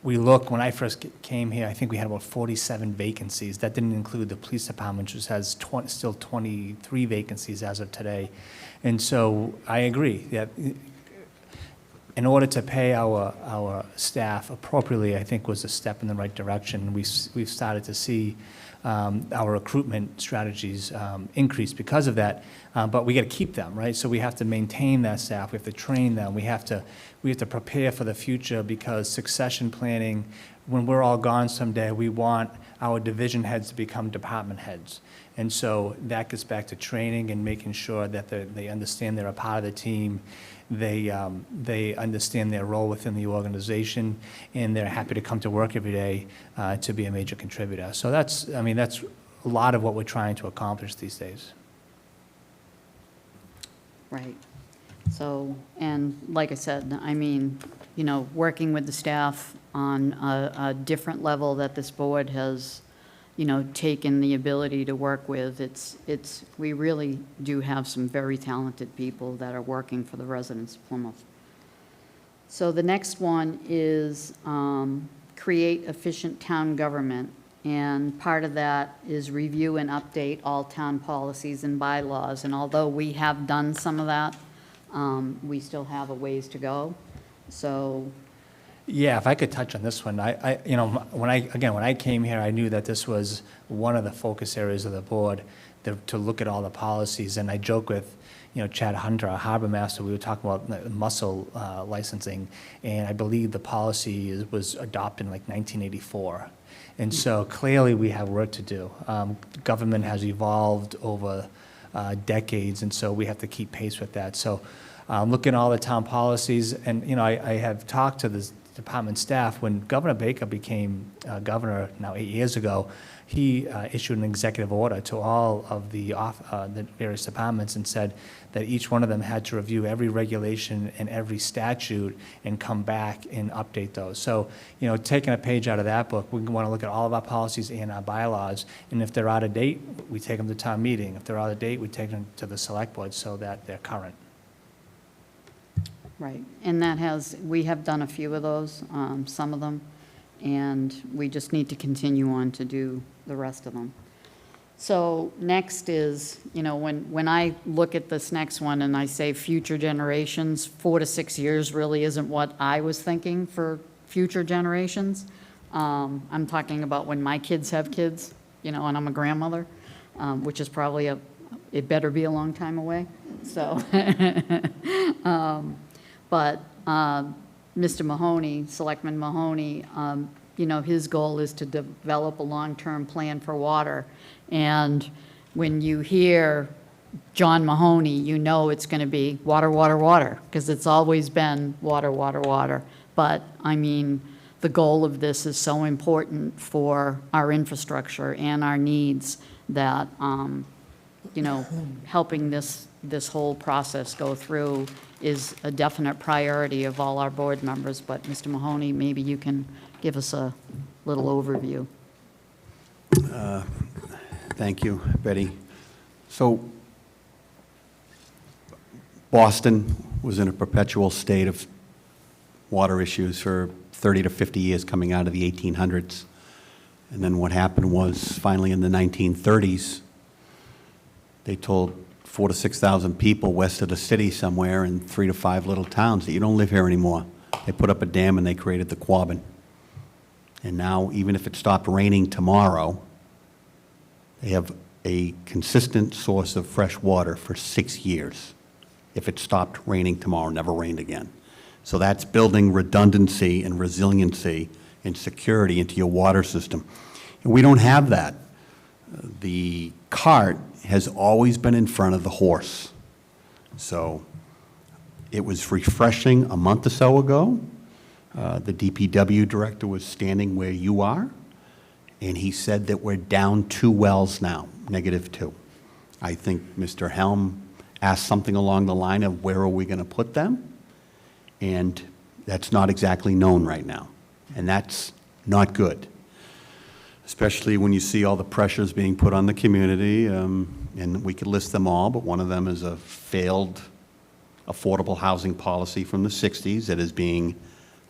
look, when I first came here, I think we had about 47 vacancies. That didn't include the police department, which has still 23 vacancies as of today. And so I agree that in order to pay our staff appropriately, I think was a step in the right direction. We've started to see our recruitment strategies increase because of that, but we got to keep them, right? So we have to maintain that staff, we have to train them, we have to prepare for the future, because succession planning, when we're all gone someday, we want our division heads to become department heads. And so that gets back to training and making sure that they understand they're a part of the team, they understand their role within the organization, and they're happy to come to work every day to be a major contributor. So that's a lot of what we're trying to accomplish these days. Right. So, and like I said, I mean, you know, working with the staff on a different level that this board has, you know, taken the ability to work with, we really do have some very talented people that are working for the residents of Plymouth. So the next one is create efficient town government. And part of that is review and update all town policies and bylaws. And although we have done some of that, we still have a ways to go. So, Yeah, if I could touch on this one, when I came here, I knew that this was one of the focus areas of the board, to look at all the policies. And I joke with, Chad Hunter, our harbor master, we were talking about mussel licensing, and I believe the policy was adopted in like 1984. And so clearly we have work to do. Government has evolved over decades, and so we have to keep pace with that. So looking at all the town policies, and I have talked to the department staff. When Governor Baker became governor now 8 years ago, he issued an executive order to all of the various departments and said that each one of them had to review every regulation and every statute and come back and update those. So, taking a page out of that book, we want to look at all of our policies and our bylaws, and if they're out of date, we take them to town meeting. If they're out of date, we take them to the select board so that they're current. right. And we have done a few of those, some of them, and we just need to continue on to do the rest of them. So next is, when I look at this next one and I say future generations, 4 to 6 years really isn't what I was thinking for future generations. I'm talking about when my kids have kids, and I'm a grandmother, which is probably it better be a long time away. So, but Mr. Mahoney, Selectman Mahoney, his goal is to develop a long-term plan for water. And when you hear John Mahoney, it's going to be water, water, water, because it's always been water, water, water. But, the goal of this is so important for our infrastructure and our needs that, helping this whole process go through is a definite priority of all our board members. But, Mr. Mahoney, maybe you can give us a little overview. Thank you, Betty. So Boston was in a perpetual state of water issues for 30 to 50 years coming out of the 1800s. And then what happened was, finally in the 1930s, they told 4,000 to 6,000 people west of the city somewhere in 3 to 5 little towns that you don't live here anymore. They put up a dam and they created the Quabbin. And now, even if it stopped raining tomorrow, they have a consistent source of fresh water for 6 years. If it stopped raining tomorrow, never rained again. So that's building redundancy and resiliency and security into your water system. And we don't have that. The cart has always been in front of the horse. So it was refreshing a month or so ago. The DPW director was standing where you are, and he said that we're down 2 wells now, -2. I think Mr. Helm asked something along the line of where are we going to put them, and that's not exactly known right now, and that's not good, especially when you see all the pressures being put on the community, and we could list them all, but one of them is a failed affordable housing policy from the 60s that is being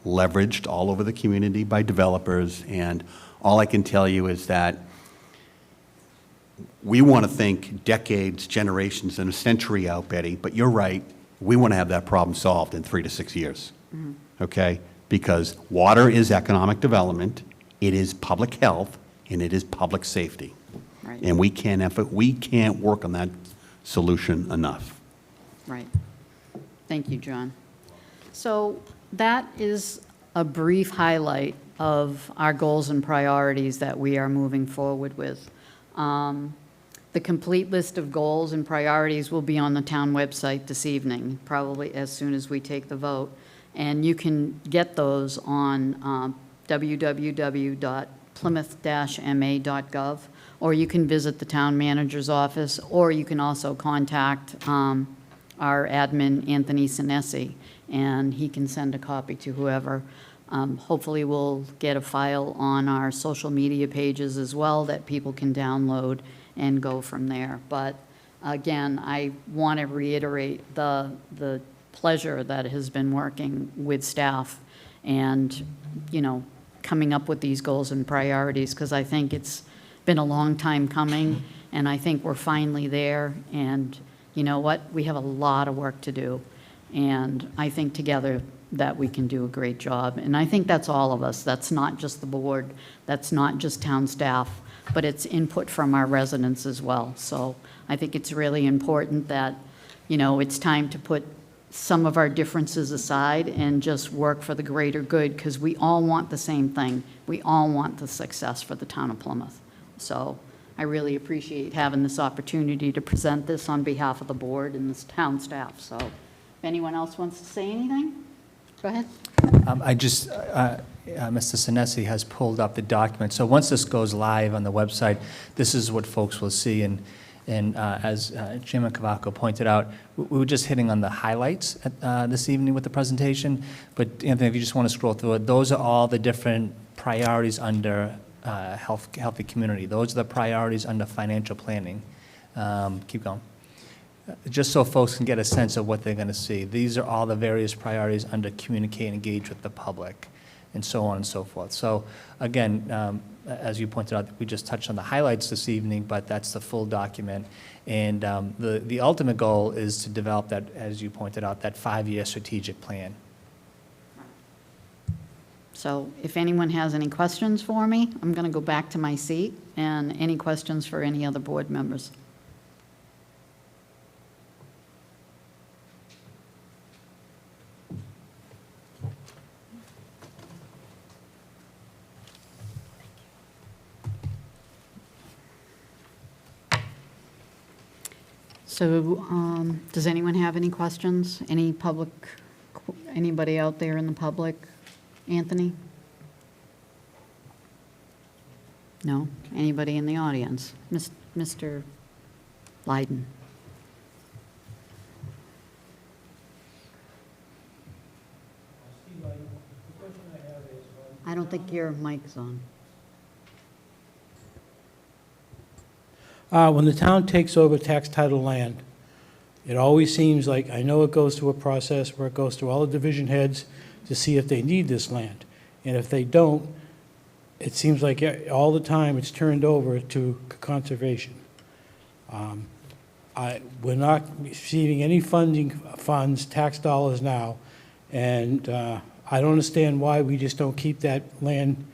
leveraged all over the community by developers, and all I can tell you is that we want to think decades, generations, and a century out, Betty, but you're right, we want to have that problem solved in 3 to 6 years, okay? Because water is economic development, it is public health, and it is public safety. Right. And we can't work on that solution enough. Right. Thank you, John. So that is a brief highlight of our goals and priorities that we are moving forward with. The complete list of goals and priorities will be on the town website this evening, probably as soon as we take the vote. And you can get those on www.plymouth-ma.gov, or you can visit the town manager's office, or you can also contact our admin, Anthony Sinesi, and he can send a copy to whoever. Hopefully, we'll get a file on our social media pages as well that people can download and go from there. But again, I want to reiterate the pleasure that has been working with staff and, you know, coming up with these goals and priorities, because I think it's been a long time coming, and I think we're finally there. And you know what? We have a lot of work to do, and I think together that we can do a great job. And I think that's all of us. That's not just the board. That's not just town staff, but it's input from our residents as well. So I think it's really important that, you know, it's time to put some of our differences aside and just work for the greater good, because we all want the same thing. We all want the success for the town of Plymouth. So I really appreciate having this opportunity to present this on behalf of the board and this town staff. So if anyone else wants to say anything, go ahead. Mr. Sinesi has pulled up the document. So once this goes live on the website, this is what folks will see. And as Chairman Cavaco pointed out, we were just hitting on the highlights this evening with the presentation. But Anthony, if you just want to scroll through it, those are all the different priorities under healthy community. Those are the priorities under financial planning. Keep going. Just so folks can get a sense of what they're going to see. These are all the various priorities under communicate and engage with the public, and so on and so forth. So again, as you pointed out, we just touched on the highlights this evening, but that's the full document. And the ultimate goal is to develop that, as you pointed out, that 5-year strategic plan. So if anyone has any questions for me, I'm going to go back to my seat. And any questions for any other board members? So does anyone have any questions? Anybody out there in the public? Anthony? No? Anybody in the audience? Mr. Lydon? I don't think your mic's on. When the town takes over tax title land, it always seems like, I know it goes through a process where it goes through all the division heads to see if they need this land. And if they don't, it seems like all the time it's turned over to conservation. We're not receiving any funds, tax dollars now, and I don't understand why we just don't keep that land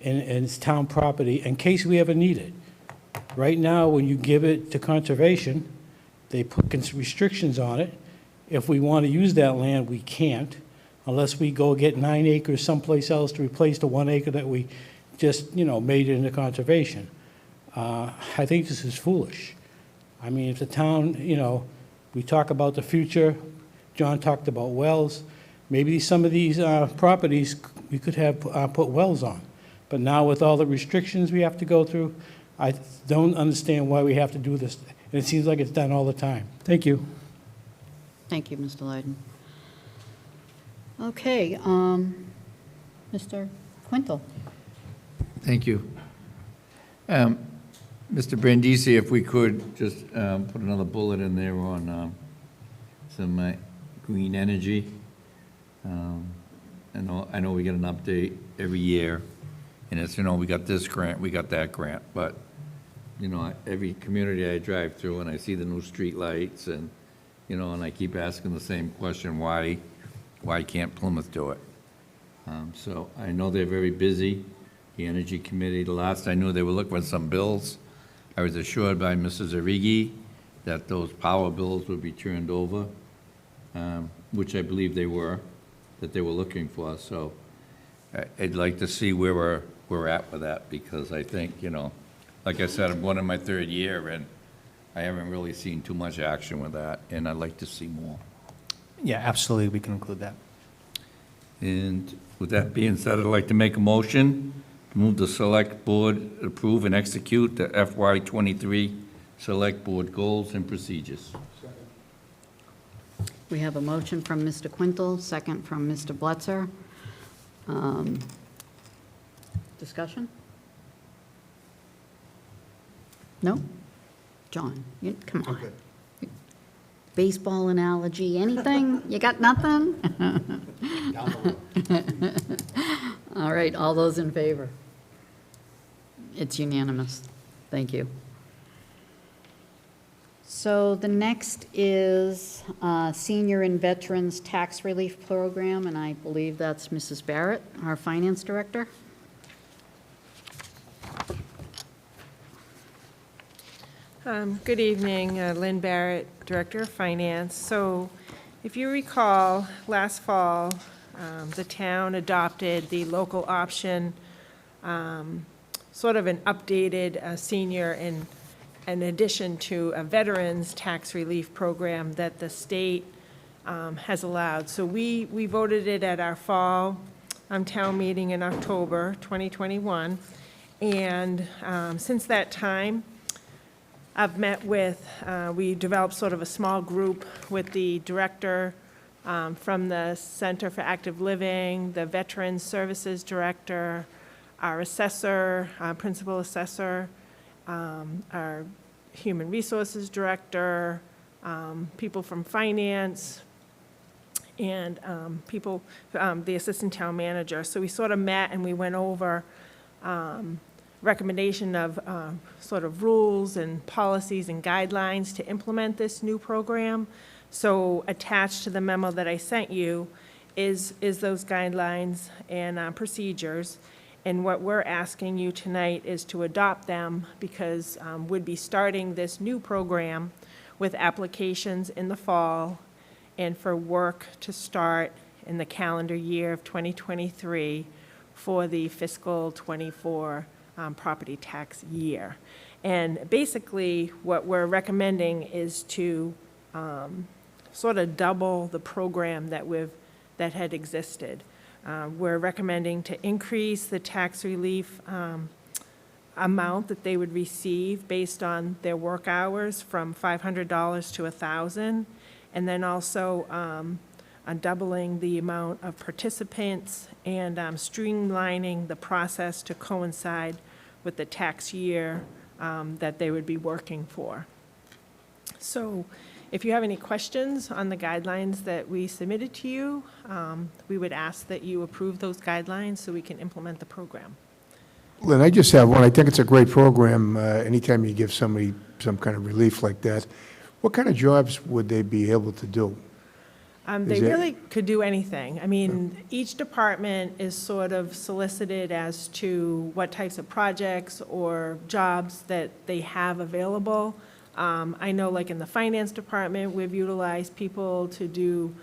in its town property in case we ever need it. Right now, when you give it to conservation, they put restrictions on it. If we want to use that land, we can't, unless we go get 9 acres someplace else to replace the 1 acre that we just, made into conservation. I think this is foolish. I mean, if the town, we talk about the future, John talked about wells, maybe some of these properties we could have put wells on. But now with all the restrictions we have to go through, I don't understand why we have to do this. And it seems like it's done all the time. Thank you. Thank you, Mr. Leyden. Okay, Mr. Quintal. Thank you. Mr. Brandisi, if we could just put another bullet in there on some green energy. I know we get an update every year, and it's, we got this grant, we got that grant, but, every community I drive through and I see the new street lights and, and I keep asking the same question, why can't Plymouth do it? So I know they're very busy, the Energy Committee. The last I knew, they were looking at some bills. I was assured by Mrs. Arrighi that those power bills would be turned over, which I believe they were, that they were looking for. So I'd like to see where we're at with that, because I think, like I said, I'm going in my third year, and I haven't really seen too much action with that, and I'd like to see more. Yeah, absolutely, we can include that. And with that being said, I'd like to make a motion to move the Select Board approve and execute the FY23 Select Board goals and procedures. We have a motion from Mr. Quintal, second from Mr. Blitzer. Discussion? No? John, come on. Baseball analogy, anything? You got nothing? All right, all those in favor? It's unanimous. Thank you. So the next is Senior and Veterans Tax Relief Program, and I believe that's Mrs. Barrett, our Finance Director. Good evening, Lynn Barrett, Director of Finance. So if you recall, last fall, the town adopted the local option, sort of an updated senior in addition to a veterans tax relief program that the state has allowed. So we voted it at our fall town meeting in October 2021. And since that time, I've met with, we developed sort of a small group with the director from the Center for Active Living, the Veterans Services Director, our assessor, principal assessor, our Human Resources Director, people from Finance, and people, the Assistant Town Manager. So we sort of met and we went over recommendation of sort of rules and policies and guidelines to implement this new program. So attached to the memo that I sent you is those guidelines and procedures. And what we're asking you tonight is to adopt them, because we'd be starting this new program with applications in the fall and for work to start in the calendar year of 2023 for the fiscal 24 property tax year. And basically, what we're recommending is to sort of double the program that had existed. We're recommending to increase the tax relief amount that they would receive based on their work hours from $500 to $1,000, and then also doubling the amount of participants and streamlining the process to coincide with the tax year that they would be working for. So if you have any questions on the guidelines that we submitted to you, we would ask that you approve those guidelines so we can implement the program. Lynn, I just have one. I think it's a great program. Anytime you give somebody some kind of relief like that, what kind of jobs would they be able to do? They Is that- really could do anything. I mean, each department is sort of solicited as to what types of projects or jobs that they have available. I know like in the finance department, we've utilized people to do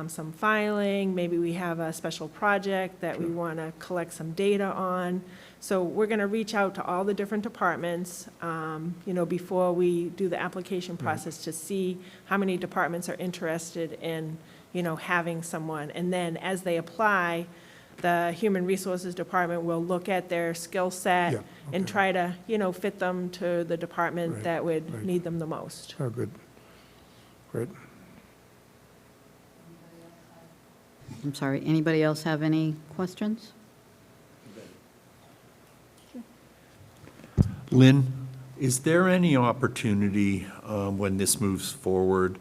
some filing. Maybe we have a special project that we want to collect some data on. So we're going to reach out to all the different departments, before we do the application process to see how many departments are interested in, having someone. And then as they apply, the Human Resources Department will look at their skill set Yeah, and okay. try to, fit them to the department Right, that would right. need them the most. Oh, good. Great. I'm sorry, anybody else have any questions? Lynn, is there any opportunity when this moves forward,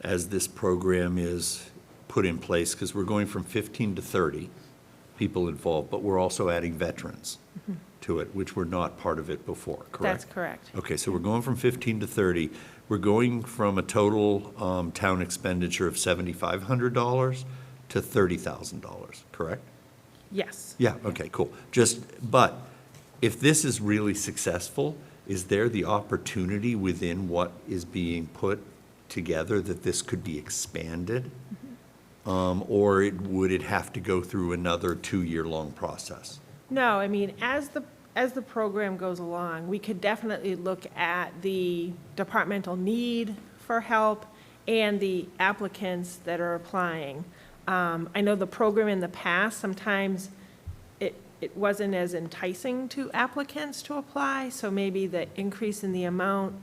as this program is put in place, because we're going from 15 to 30 people involved, but we're also adding veterans to it, which were not part of it before, correct? That's correct. Okay, so we're going from 15 to 30. We're going from a total town expenditure of $7,500 to $30,000, correct? Yes. Yeah, okay, cool. But if this is really successful, is there the opportunity within what is being put together that this could be expanded? Or would it have to go through another 2-year-long process? No, I mean, as the program goes along, we could definitely look at the departmental need for help and the applicants that are applying. I know the program in the past, sometimes it wasn't as enticing to applicants to apply, so maybe the increase in the amount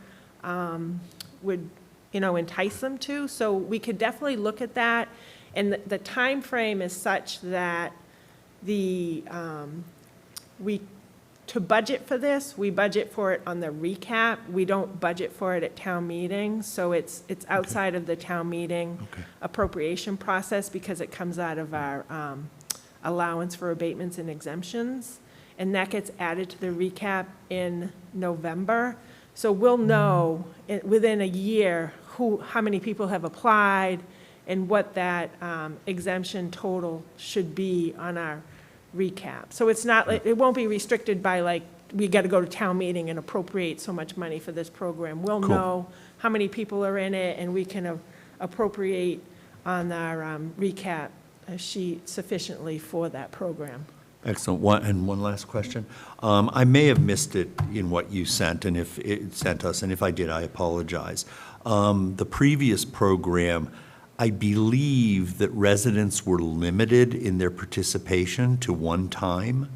would, entice them to. So we could definitely look at that. And the time frame is such that to budget for this, we budget for it on the recap. We don't budget for it at town meeting, so it's outside of the town meeting Okay. appropriation process because it comes out of our allowance for abatements and exemptions, and that gets added to the recap in November. So we'll know within a year how many people have applied and what that exemption total should be on our recap. So it's not, it won't be restricted by like, we got to go to town meeting and appropriate so much money for this program. We'll Cool. know how many people are in it, and we can appropriate on our recap sheet sufficiently for that program. Excellent. One last question. I may have missed it in what you sent, and if it sent us, and if I did, I apologize. The previous program, I believe that residents were limited in their participation to one time.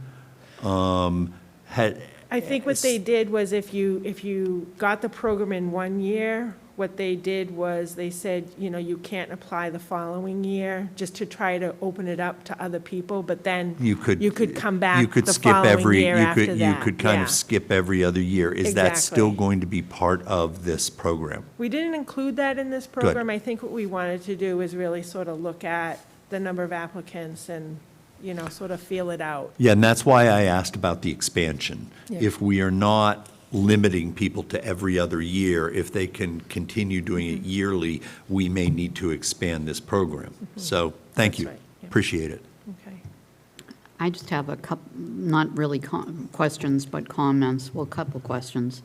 I think what they did was if you got the program in one year, what they did was they said, you can't apply the following year, just to try to open it up to other people, but then you could come back the following year after that. You could kind Yeah. of skip every other year. Is that still Exactly. going to be part of this program? We didn't include that in this program. I think what we wanted to do is really sort of look at the number of applicants and, sort of feel it out. Yeah, and that's why I asked about the expansion. Yeah. If we are not limiting people to every other year, if they can continue doing it yearly, we may need to expand this program. So, thank That's you. right, yeah. Appreciate it. Okay. I just have a couple, not really questions, but comments, well, a couple questions.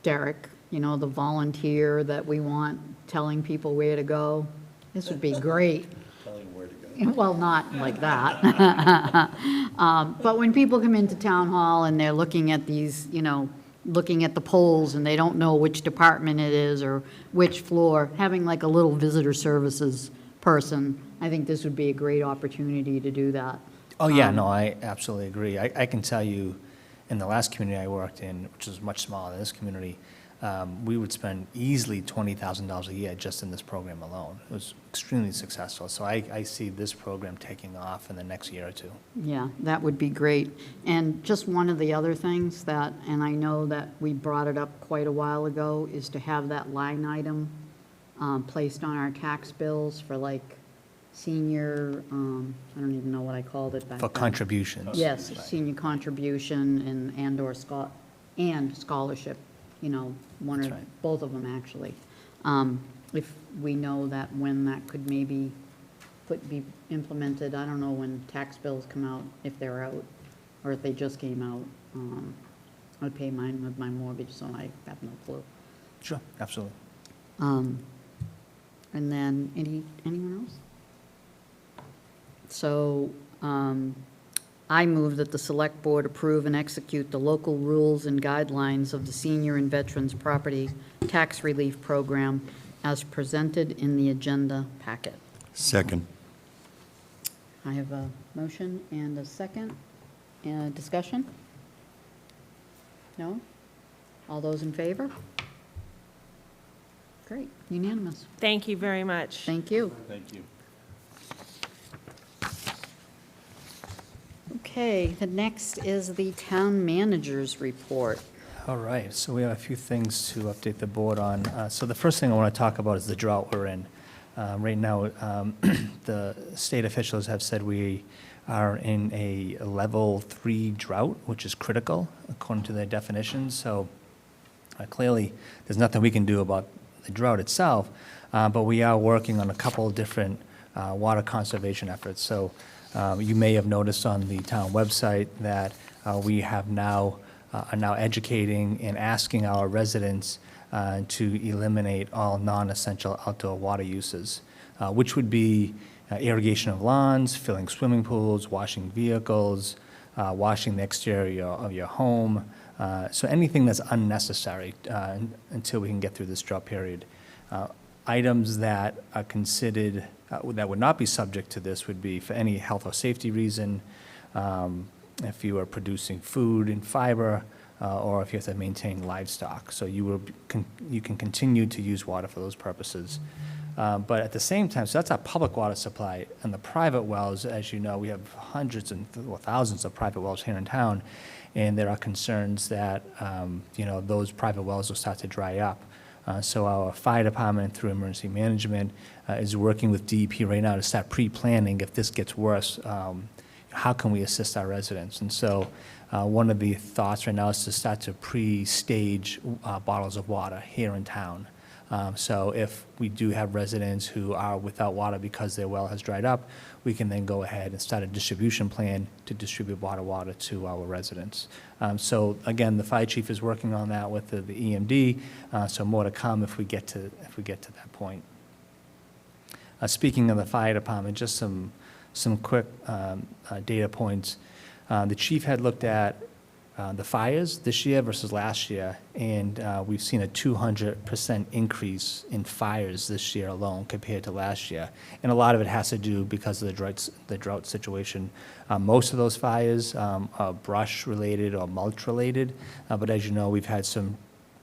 Derek, the volunteer that we want telling people where to go, this would be great. Telling where to go. Well, not like that. But when people come into town hall and they're looking at these, looking at the polls and they don't know which department it is or which floor, having like a little visitor services person, I think this would be a great opportunity to do that. Oh, yeah, no, I absolutely agree. I can tell you, in the last community I worked in, which is much smaller than this community, we would spend easily $20,000 a year just in this program alone. It was extremely successful. So I see this program taking off in the next year or two. Yeah, that would be great. And just one of the other things that, and I know that we brought it up quite a while ago, is to have that line item placed on our tax bills for like senior, I don't even know what I called it back For then. contributions. Yes, senior contribution and/or scholarship, you know, one That's or, right. both of them, actually. If we know that when that could maybe be implemented, I don't know when tax bills come out, if they're out, or if they just came out. I would pay mine with my mortgage, so I have no clue. Sure, absolutely. And then, anyone else? So, I move that the Select Board approve and execute the local rules and guidelines of the Senior and Veterans Property Tax Relief Program as presented in the agenda packet. Second. I have a motion and a second. Discussion? No? All those in favor? Great, unanimous. Thank you very much. Thank you. Thank you. Okay, the next is the town manager's report. All right, so we have a few things to update the board on. So the first thing I want to talk about is the drought we're in. Right now, the state officials have said we are in a level 3 drought, which is critical according to their definitions. So clearly, there's nothing we can do about the drought itself, but we are working on a couple of different water conservation efforts. So you may have noticed on the town website that we have now are now educating and asking our residents to eliminate all non-essential outdoor water uses, which would be irrigation of lawns, filling swimming pools, washing vehicles, washing the exterior of your home. So anything that's unnecessary until we can get through this drought period. Items that are considered, that would not be subject to this would be for any health or safety reason, if you are producing food and fiber, or if you have to maintain livestock. So you can continue to use water for those purposes. But at the same time, so that's our public water supply. And the private wells, as you know, we have hundreds and thousands of private wells here in town, and there are concerns that those private wells will start to dry up. So our fire department, through emergency management, is working with DEP right now to start pre-planning if this gets worse. How can we assist our residents? And so one of the thoughts right now is to start to pre-stage bottles of water here in town. So if we do have residents who are without water because their well has dried up, we can then go ahead and start a distribution plan to distribute water to our residents. So again, the fire chief is working on that with the EMD. So more to come if we get to that point. Speaking of the fire department, just some quick data points. The chief had looked at the fires this year versus last year, and we've seen a 200% increase in fires this year alone compared to last year. And a lot of it has to do because of the drought situation. Most of those fires are brush-related or mulch-related, but as you know, we've had some,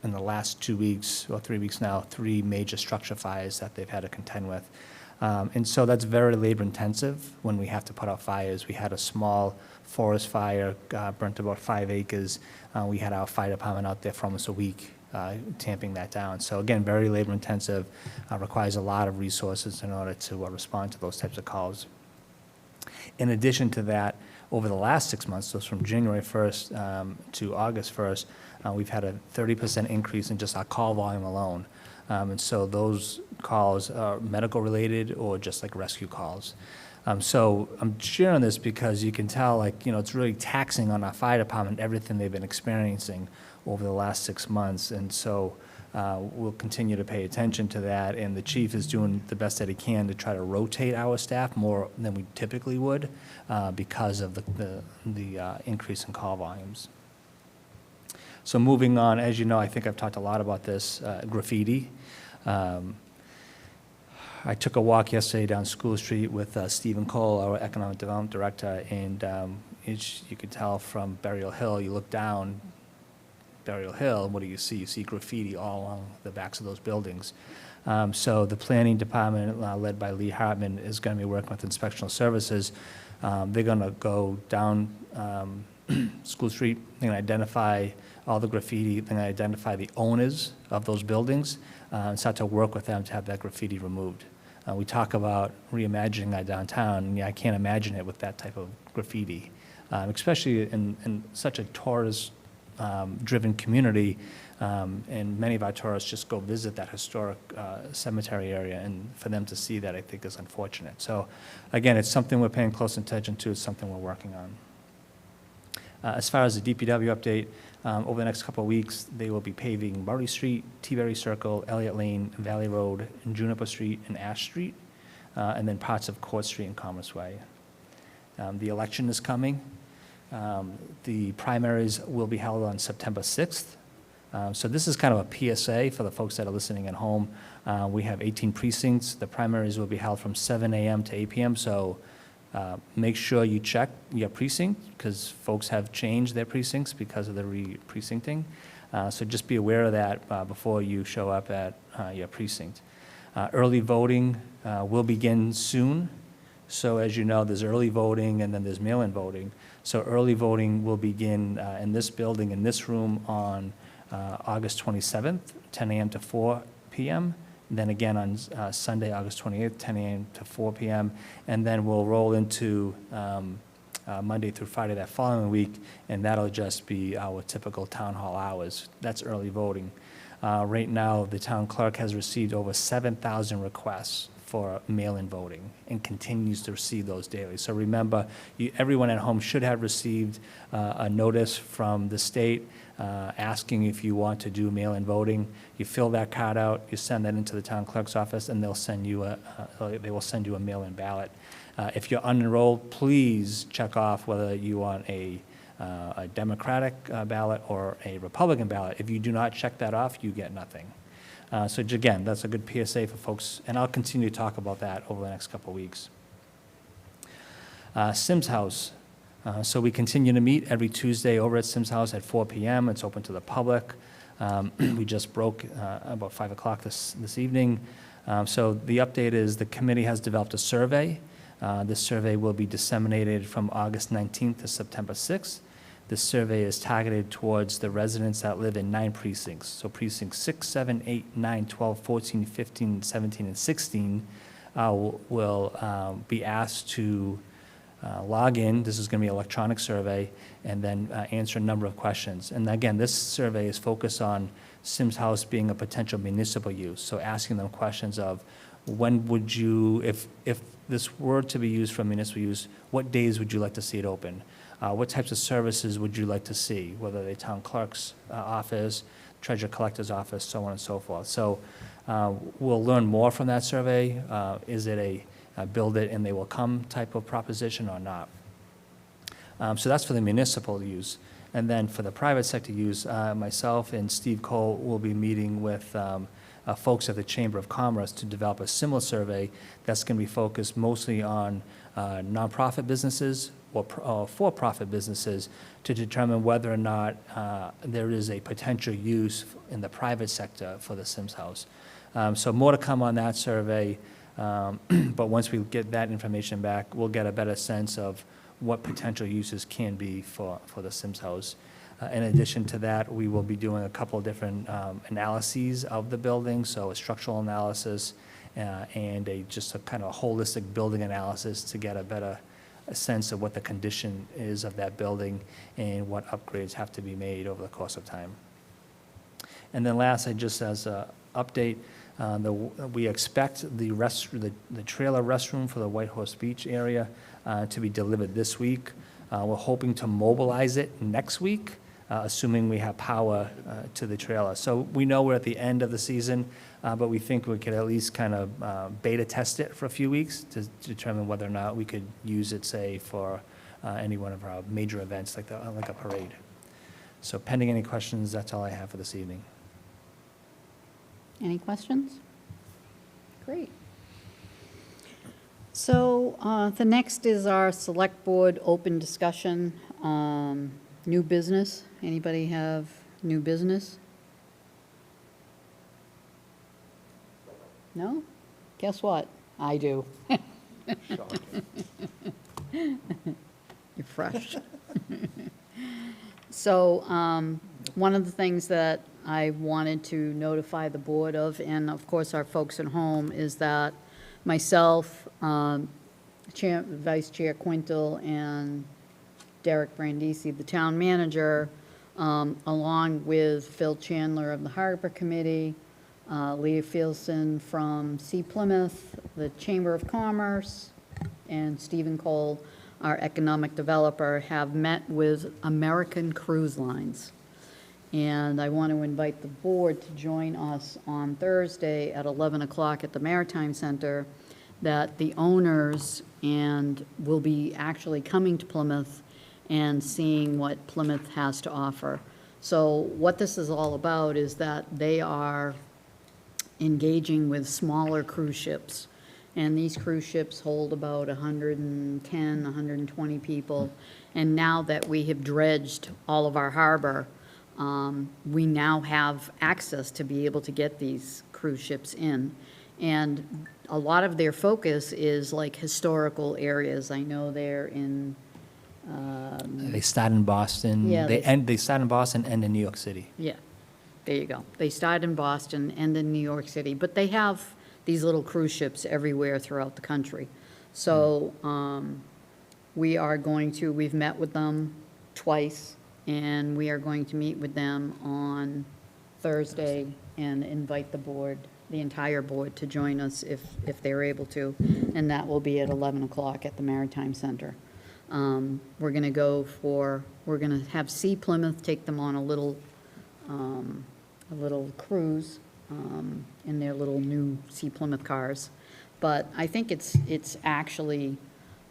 in the last 2 weeks, or 3 weeks now, 3 major structure fires that they've had to contend with. And so that's very labor-intensive when we have to put out fires. We had a small forest fire, burnt about 5 acres. We had our fire department out there for almost a week, tamping that down. So again, very labor-intensive, requires a lot of resources in order to respond to those types of calls. In addition to that, over the last 6 months, so from January 1st to August 1st, we've had a 30% increase in just our call volume alone. And so those calls are medical-related or just like rescue calls. So I'm sharing this because you can tell, it's really taxing on our fire department, everything they've been experiencing over the last 6 months. And so we'll continue to pay attention to that. And the chief is doing the best that he can to try to rotate our staff more than we typically would because of the increase in call volumes. So moving on, as you know, I think I've talked a lot about this, graffiti. I took a walk yesterday down School Street with Stephen Cole, our Economic Development Director, and you could tell from Burial Hill, you look down, Burial Hill, what do you see? You see graffiti all along the backs of those buildings. So the planning department, led by Lee Hartman, is going to be working with inspectional services. They're going to go down School Street, they're going to identify all the graffiti, they're going to identify the owners of those buildings, and start to work with them to have that graffiti removed. We talk about reimagining our downtown, and I can't imagine it with that type of graffiti, especially in such a tourist-driven community, and many of our tourists just go visit that historic cemetery area, and for them to see that, I think, is unfortunate. So, again, it's something we're paying close attention to, it's something we're working on. As far as the DPW update, over the next couple of weeks, they will be paving Murray Street, T-Berry Circle, Elliott Lane, Valley Road, and Juniper Street, and Ash Street, and then parts of Court Street and Commerce Way. The election is coming. The primaries will be held on September 6th. So this is kind of a PSA for the folks that are listening at home. We have 18 precincts. The primaries will be held from 7 a.m. to 8 p.m., so make sure you check your precinct, because folks have changed their precincts because of the re-precincting. So just be aware of that before you show up at your precinct. Early voting will begin soon. So as you know, there's early voting and then there's mail-in voting. So early voting will begin in this building, in this room, on August 27th, 10 a.m. to 4 p.m., then again on Sunday, August 28th, 10 a.m. to 4 p.m., and then we'll roll into Monday through Friday that following week, and that'll just be our typical town hall hours. That's early voting. Right now, the town clerk has received over 7,000 requests for mail-in voting and continues to receive those daily. So remember, everyone at home should have received a notice from the state asking if you want to do mail-in voting. You fill that card out, you send that into the town clerk's office, and they'll send you they will send you a mail-in ballot. If you're unenrolled, please check off whether you want a Democratic ballot or a Republican ballot. If you do not check that off, you get nothing. So again, that's a good PSA for folks, and I'll continue to talk about that over the next couple of weeks. Sims House. So we continue to meet every Tuesday over at Sims House at 4 p.m. It's open to the public. We just broke about 5 o'clock this evening. So the update is the committee has developed a survey. This survey will be disseminated from August 19th to September 6th. This survey is targeted towards the residents that live in 9 precincts. So precincts 6, 7, 8, 9, 12, 14, 15, 17, and 16 will be asked to log in. This is going to be an electronic survey, and then answer a number of questions. And again, this survey is focused on Sims House being a potential municipal use. So asking them questions of, when would you, if this were to be used for municipal use, what days would you like to see it open? What types of services would you like to see, whether they're town clerk's office, treasurer collector's office, so on and so forth. So we'll learn more from that survey. Is it a build it and they will come type of proposition or not? So that's for the municipal use. And then for the private sector use, myself and Steve Cole will be meeting with folks at the Chamber of Commerce to develop a similar survey that's going to be focused mostly on nonprofit businesses or for-profit businesses to determine whether or not there is a potential use in the private sector for the Sims House. So more to come on that survey, but once we get that information back, we'll get a better sense of what potential uses can be for the Sims House. In addition to that, we will be doing a couple of different analyses of the building, so a structural analysis and just a kind of holistic building analysis to get a better sense of what the condition is of that building and what upgrades have to be made over the course of time. And then last, just as an update, we expect the trailer restroom for the White Horse Beach area to be delivered this week. We're hoping to mobilize it next week, assuming we have power to the trailer. So we know we're at the end of the season, but we think we could at least kind of beta test it for a few weeks to determine whether or not we could use it, say, for any one of our major events like a parade. So pending any questions, that's all I have for this evening. Any questions? Great. So the next is our select board open discussion, new business. Anybody have New business? No? Guess what? I do. You're fresh. So, one of the things that I wanted to notify the board of, and of course our folks at home, is that myself, Vice Chair Quintel, and Derek Brandisi, the town manager, along with Phil Chandler of the Harbor Committee, Leah Fieldson from Sea Plymouth, the Chamber of Commerce, and Stephen Cole, our economic developer, have met with American Cruise Lines. And I want to invite the board to join us on Thursday at 11 o'clock at the Maritime Center, that the owners and will be actually coming to Plymouth and seeing what Plymouth has to offer. So what this is all about is that they are engaging with smaller cruise ships. And these cruise ships hold about 110, 120 people. And now that we have dredged all of our harbor, we now have access to be able to get these cruise ships in. And a lot of their focus is like historical areas. I know they're in, They start in Boston. Yeah, They start in Boston and in New York City. yeah, there you go. They start in Boston and in New York City, but they have these little cruise ships everywhere throughout the country. So we've met with them twice, and we are going to meet with them on Thursday and invite the board, the entire board, to join us if they're able to, and that will be at 11 o'clock at the Maritime Center. We're going to have Sea Plymouth take them on a little cruise in their little new Sea Plymouth cars. But I think it's actually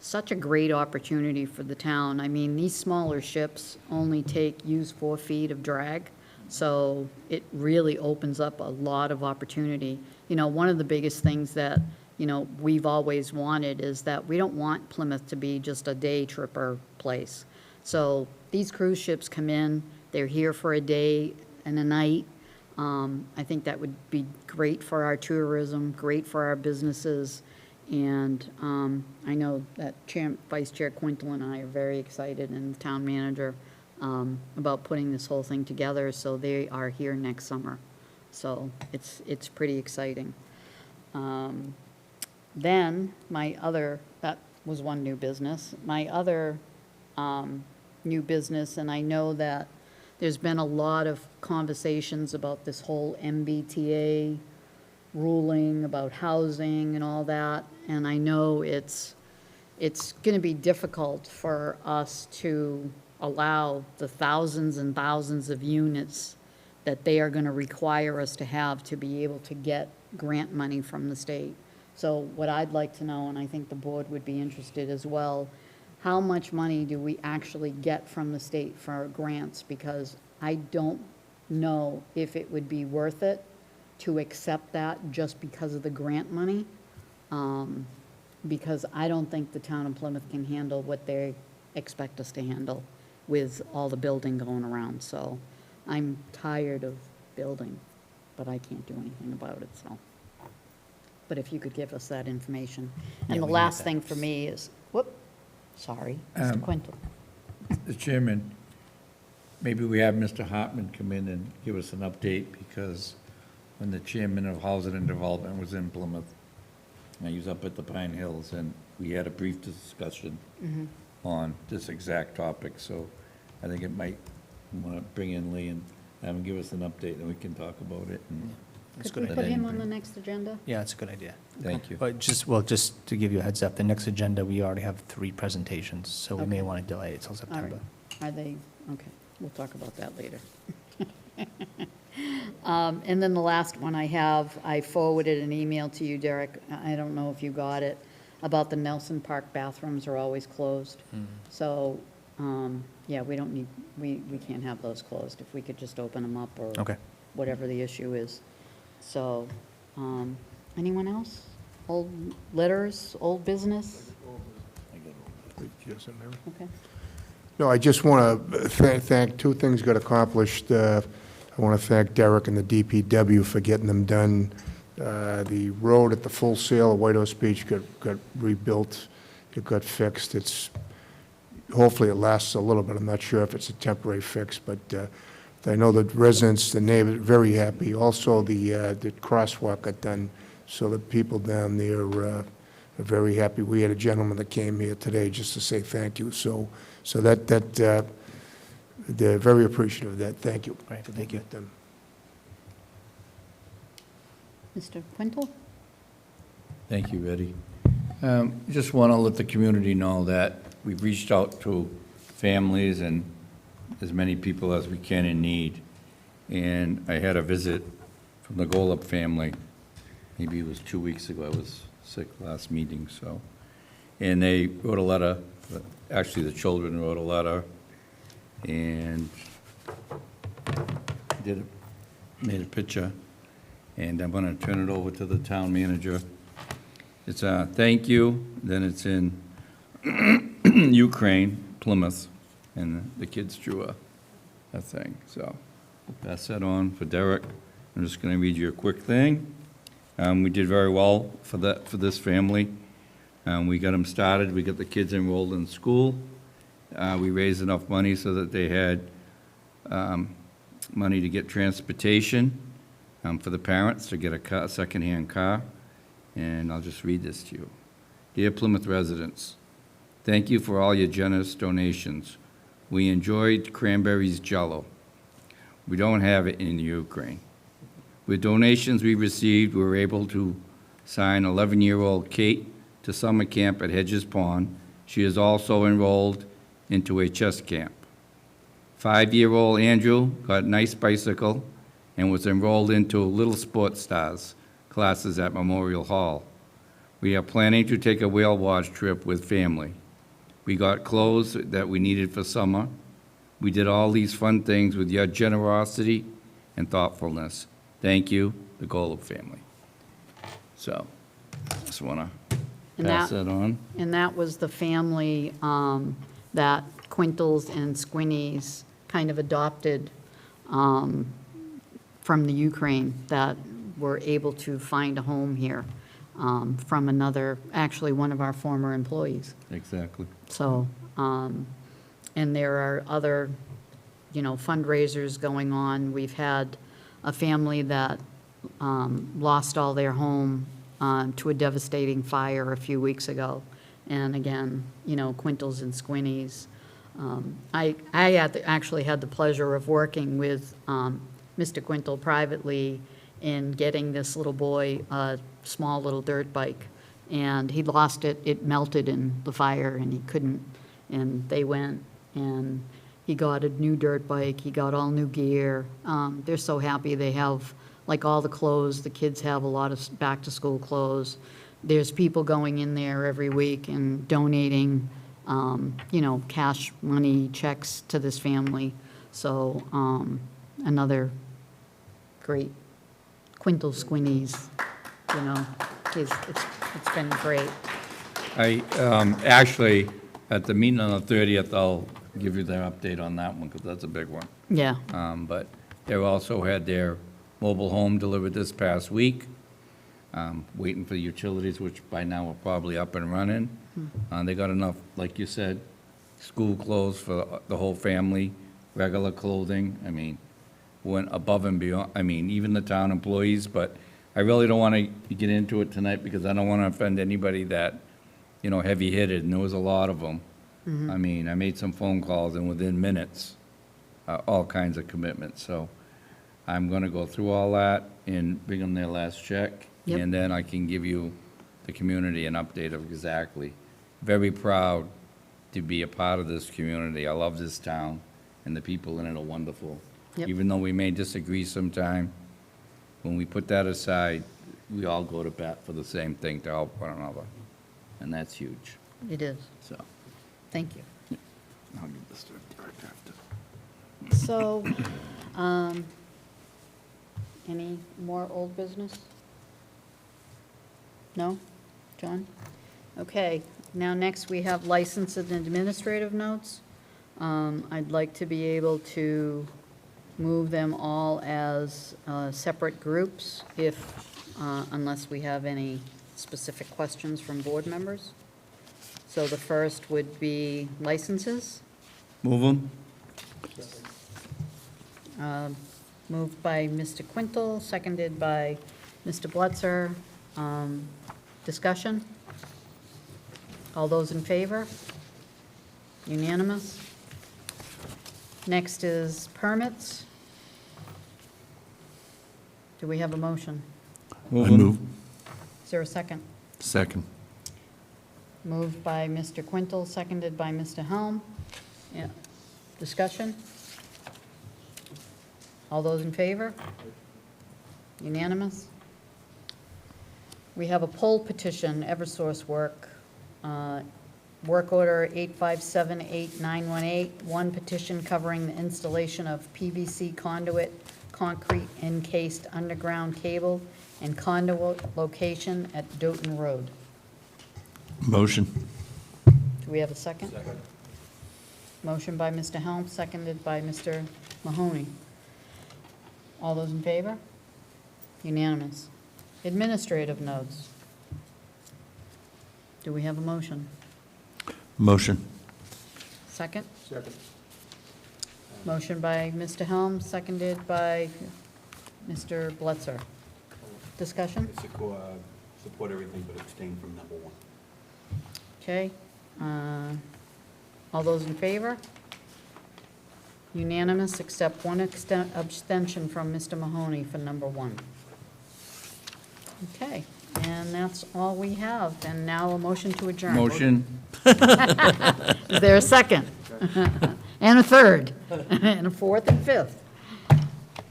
such a great opportunity for the town. I mean, these smaller ships only use 4 feet of drag, so it really opens up a lot of opportunity. You know, one of the biggest things that, you know, we've always wanted is that we don't want Plymouth to be just a day tripper place. So these cruise ships come in, they're here for a day and a night. I think that would be great for our tourism, great for our businesses. And I know that Vice Chair Quintel and I are very excited, and the town manager, about putting this whole thing together. So they are here next summer. So it's pretty exciting. Then that was one new business. My other new business, and I know that there's been a lot of conversations about this whole MBTA ruling about housing and all that, and I know it's going to be difficult for us to allow the thousands and thousands of units that they are going to require us to have to be able to get grant money from the state. So what I'd like to know, and I think the board would be interested as well, how much money do we actually get from the state for grants? Because I don't know if it would be worth it to accept that just because of the grant money. Because I don't think the town of Plymouth can handle what they expect us to handle with all the building going around. So I'm tired of building, but I can't do anything about it, so. But if you could give us that information. Yeah, And the we can get last that. thing for me is, sorry, Mr. Quintel. Mr. Chairman, maybe we have Mr. Hartman come in and give us an update, because when the chairman of Housing and Development was in Plymouth, and he was up at the Pine Hills, and we had a brief discussion on this exact topic, so I think it might want to bring in Lee and have him give us an update, and we can talk about it. And That's a Could we good put idea. him on the next agenda? Yeah, it's a good idea. Thank you. But just to give you a heads up, the next agenda, we already have 3 presentations, so we may Okay. want to delay it till All right. September. Are they, okay, we'll talk about that later. And then the last one I forwarded an email to you, Derek, I don't know if you got it, about the Nelson Park bathrooms are always closed. So, yeah, we don't need, we can't have those closed, if we could just open them up or Okay. whatever the issue is. So, anyone else? Old letters, old business? Okay. No, I just want to thank, two things got accomplished. I want to thank Derek and the DPW for getting them done. The road at the Full Sail at White House Beach got rebuilt. It got fixed. Hopefully it lasts a little bit. I'm not sure if it's a temporary fix, but I know the residents, the neighbors, are very happy. Also, the crosswalk got done, so the people down there are very happy. We had a gentleman that came here today just to say thank you. So they're very appreciative of that. Thank you. Right, for thank you. getting it done. Mr. Quintel? Thank you, Eddie. Just want to let the community know that we've reached out to families and as many people as we can in need. And I had a visit from the Golub family, maybe it was 2 weeks ago. I was sick last meeting, so. And they wrote a letter, actually the children wrote a letter and made a picture. And I'm going to turn it over to the town manager. It's a thank you, then it's in Ukraine, Plymouth, and the kids drew a thing. So I'll pass that on for Derek. I'm just going to read you a quick thing. We did very well for this family. We got them started. We got the kids enrolled in school. We raised enough money so that they had money to get transportation for the parents to get a secondhand car. And I'll just read this to you. Dear Plymouth residents, thank you for all your generous donations. We enjoyed Cranberry's Jell-O. We don't have it in Ukraine. With donations we received, we were able to sign 11-year-old Kate to summer camp at Hedges Pond. She is also enrolled into a chess camp. 5-year-old Andrew got a nice bicycle and was enrolled into Little Sports Stars classes at Memorial Hall. We are planning to take a whale watch trip with family. We got clothes that we needed for summer. We did all these fun things with your generosity and thoughtfulness. Thank you, the Golub family. So, just want to pass that on. And that was the family that Quintels and Squinnies kind of adopted from the Ukraine, that were able to find a home here from another, actually one of our former employees. Exactly. So, and there are other, fundraisers going on. We've had a family that lost all their home to a devastating fire a few weeks ago. And again, Quintels and Squinnies. I actually had the pleasure of working with Mr. Quintel privately in getting this little boy a small little dirt bike. And he lost it. It melted in the fire, and he couldn't. And they went, and he got a new dirt bike. He got all new gear. They're so happy. They have, like, all the clothes. The kids have a lot of back-to-school clothes. There's people going in there every week and donating, cash money, checks to this family. So another great Quintel Squinnies, it's been great. I, actually, at the meeting on the 30th, I'll give you the update on that one, because that's a big one. Yeah, But they also had their mobile home delivered this past week, waiting for the utilities, which by now are probably up and running. They got enough, like you said, school clothes for the whole family, regular clothing. I mean, went above and beyond, even the town employees, but I really don't want to get into it tonight because I don't want to offend anybody that, heavy-hitted, and there was a lot of them. I made some phone calls, and within minutes, all kinds of commitments. So I'm going to go through all that and bring them their last check, Yep. and then I can give you, the community, an update of exactly. Very proud to be a part of this community. I love this town, and the people in it are wonderful. Yep. Even though we may disagree sometime, when we put that aside, we all go to bat for the same thing, to help one another, and that's huge, it is. so. Thank you. I'll give this to Derek after. So, any more old business? No? John? Okay, now next we have license and administrative notes. I'd like to be able to move them all as separate groups unless we have any specific questions from board members. So the first would be licenses. Move them. Moved by Mr. Quintal, seconded by Mr. Blutzer. Discussion? All those in favor? Unanimous? Next is permits. Do we have a motion? Move I 'em. move. Is there a second? Second. Moved by Mr. Quintal, seconded by Mr. Helm. Yeah. Discussion? All those in favor? Unanimous? We have a poll petition, Eversource Work, work order 8578918, one petition covering the installation of PVC conduit, concrete encased underground cable, and conduit location at Dayton Road. Motion. Do we have a second? Second. Motion by Mr. Helm, seconded by Mr. Mahoney. All those in favor? Unanimous. Administrative notes. Do we have a motion? Motion. Second? Second. Motion by Mr. Helm, seconded by Mr. Blutzer. Discussion? Support everything but abstain from number one. Okay. All those in favor? Unanimous, except one abstention from Mr. Mahoney for number one. Okay, and that's all we have. And now a motion to adjourn. Motion. Is there a second? And a third, and a fourth and fifth.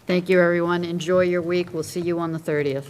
Thank you, everyone. Enjoy your week. We'll see you on the 30th.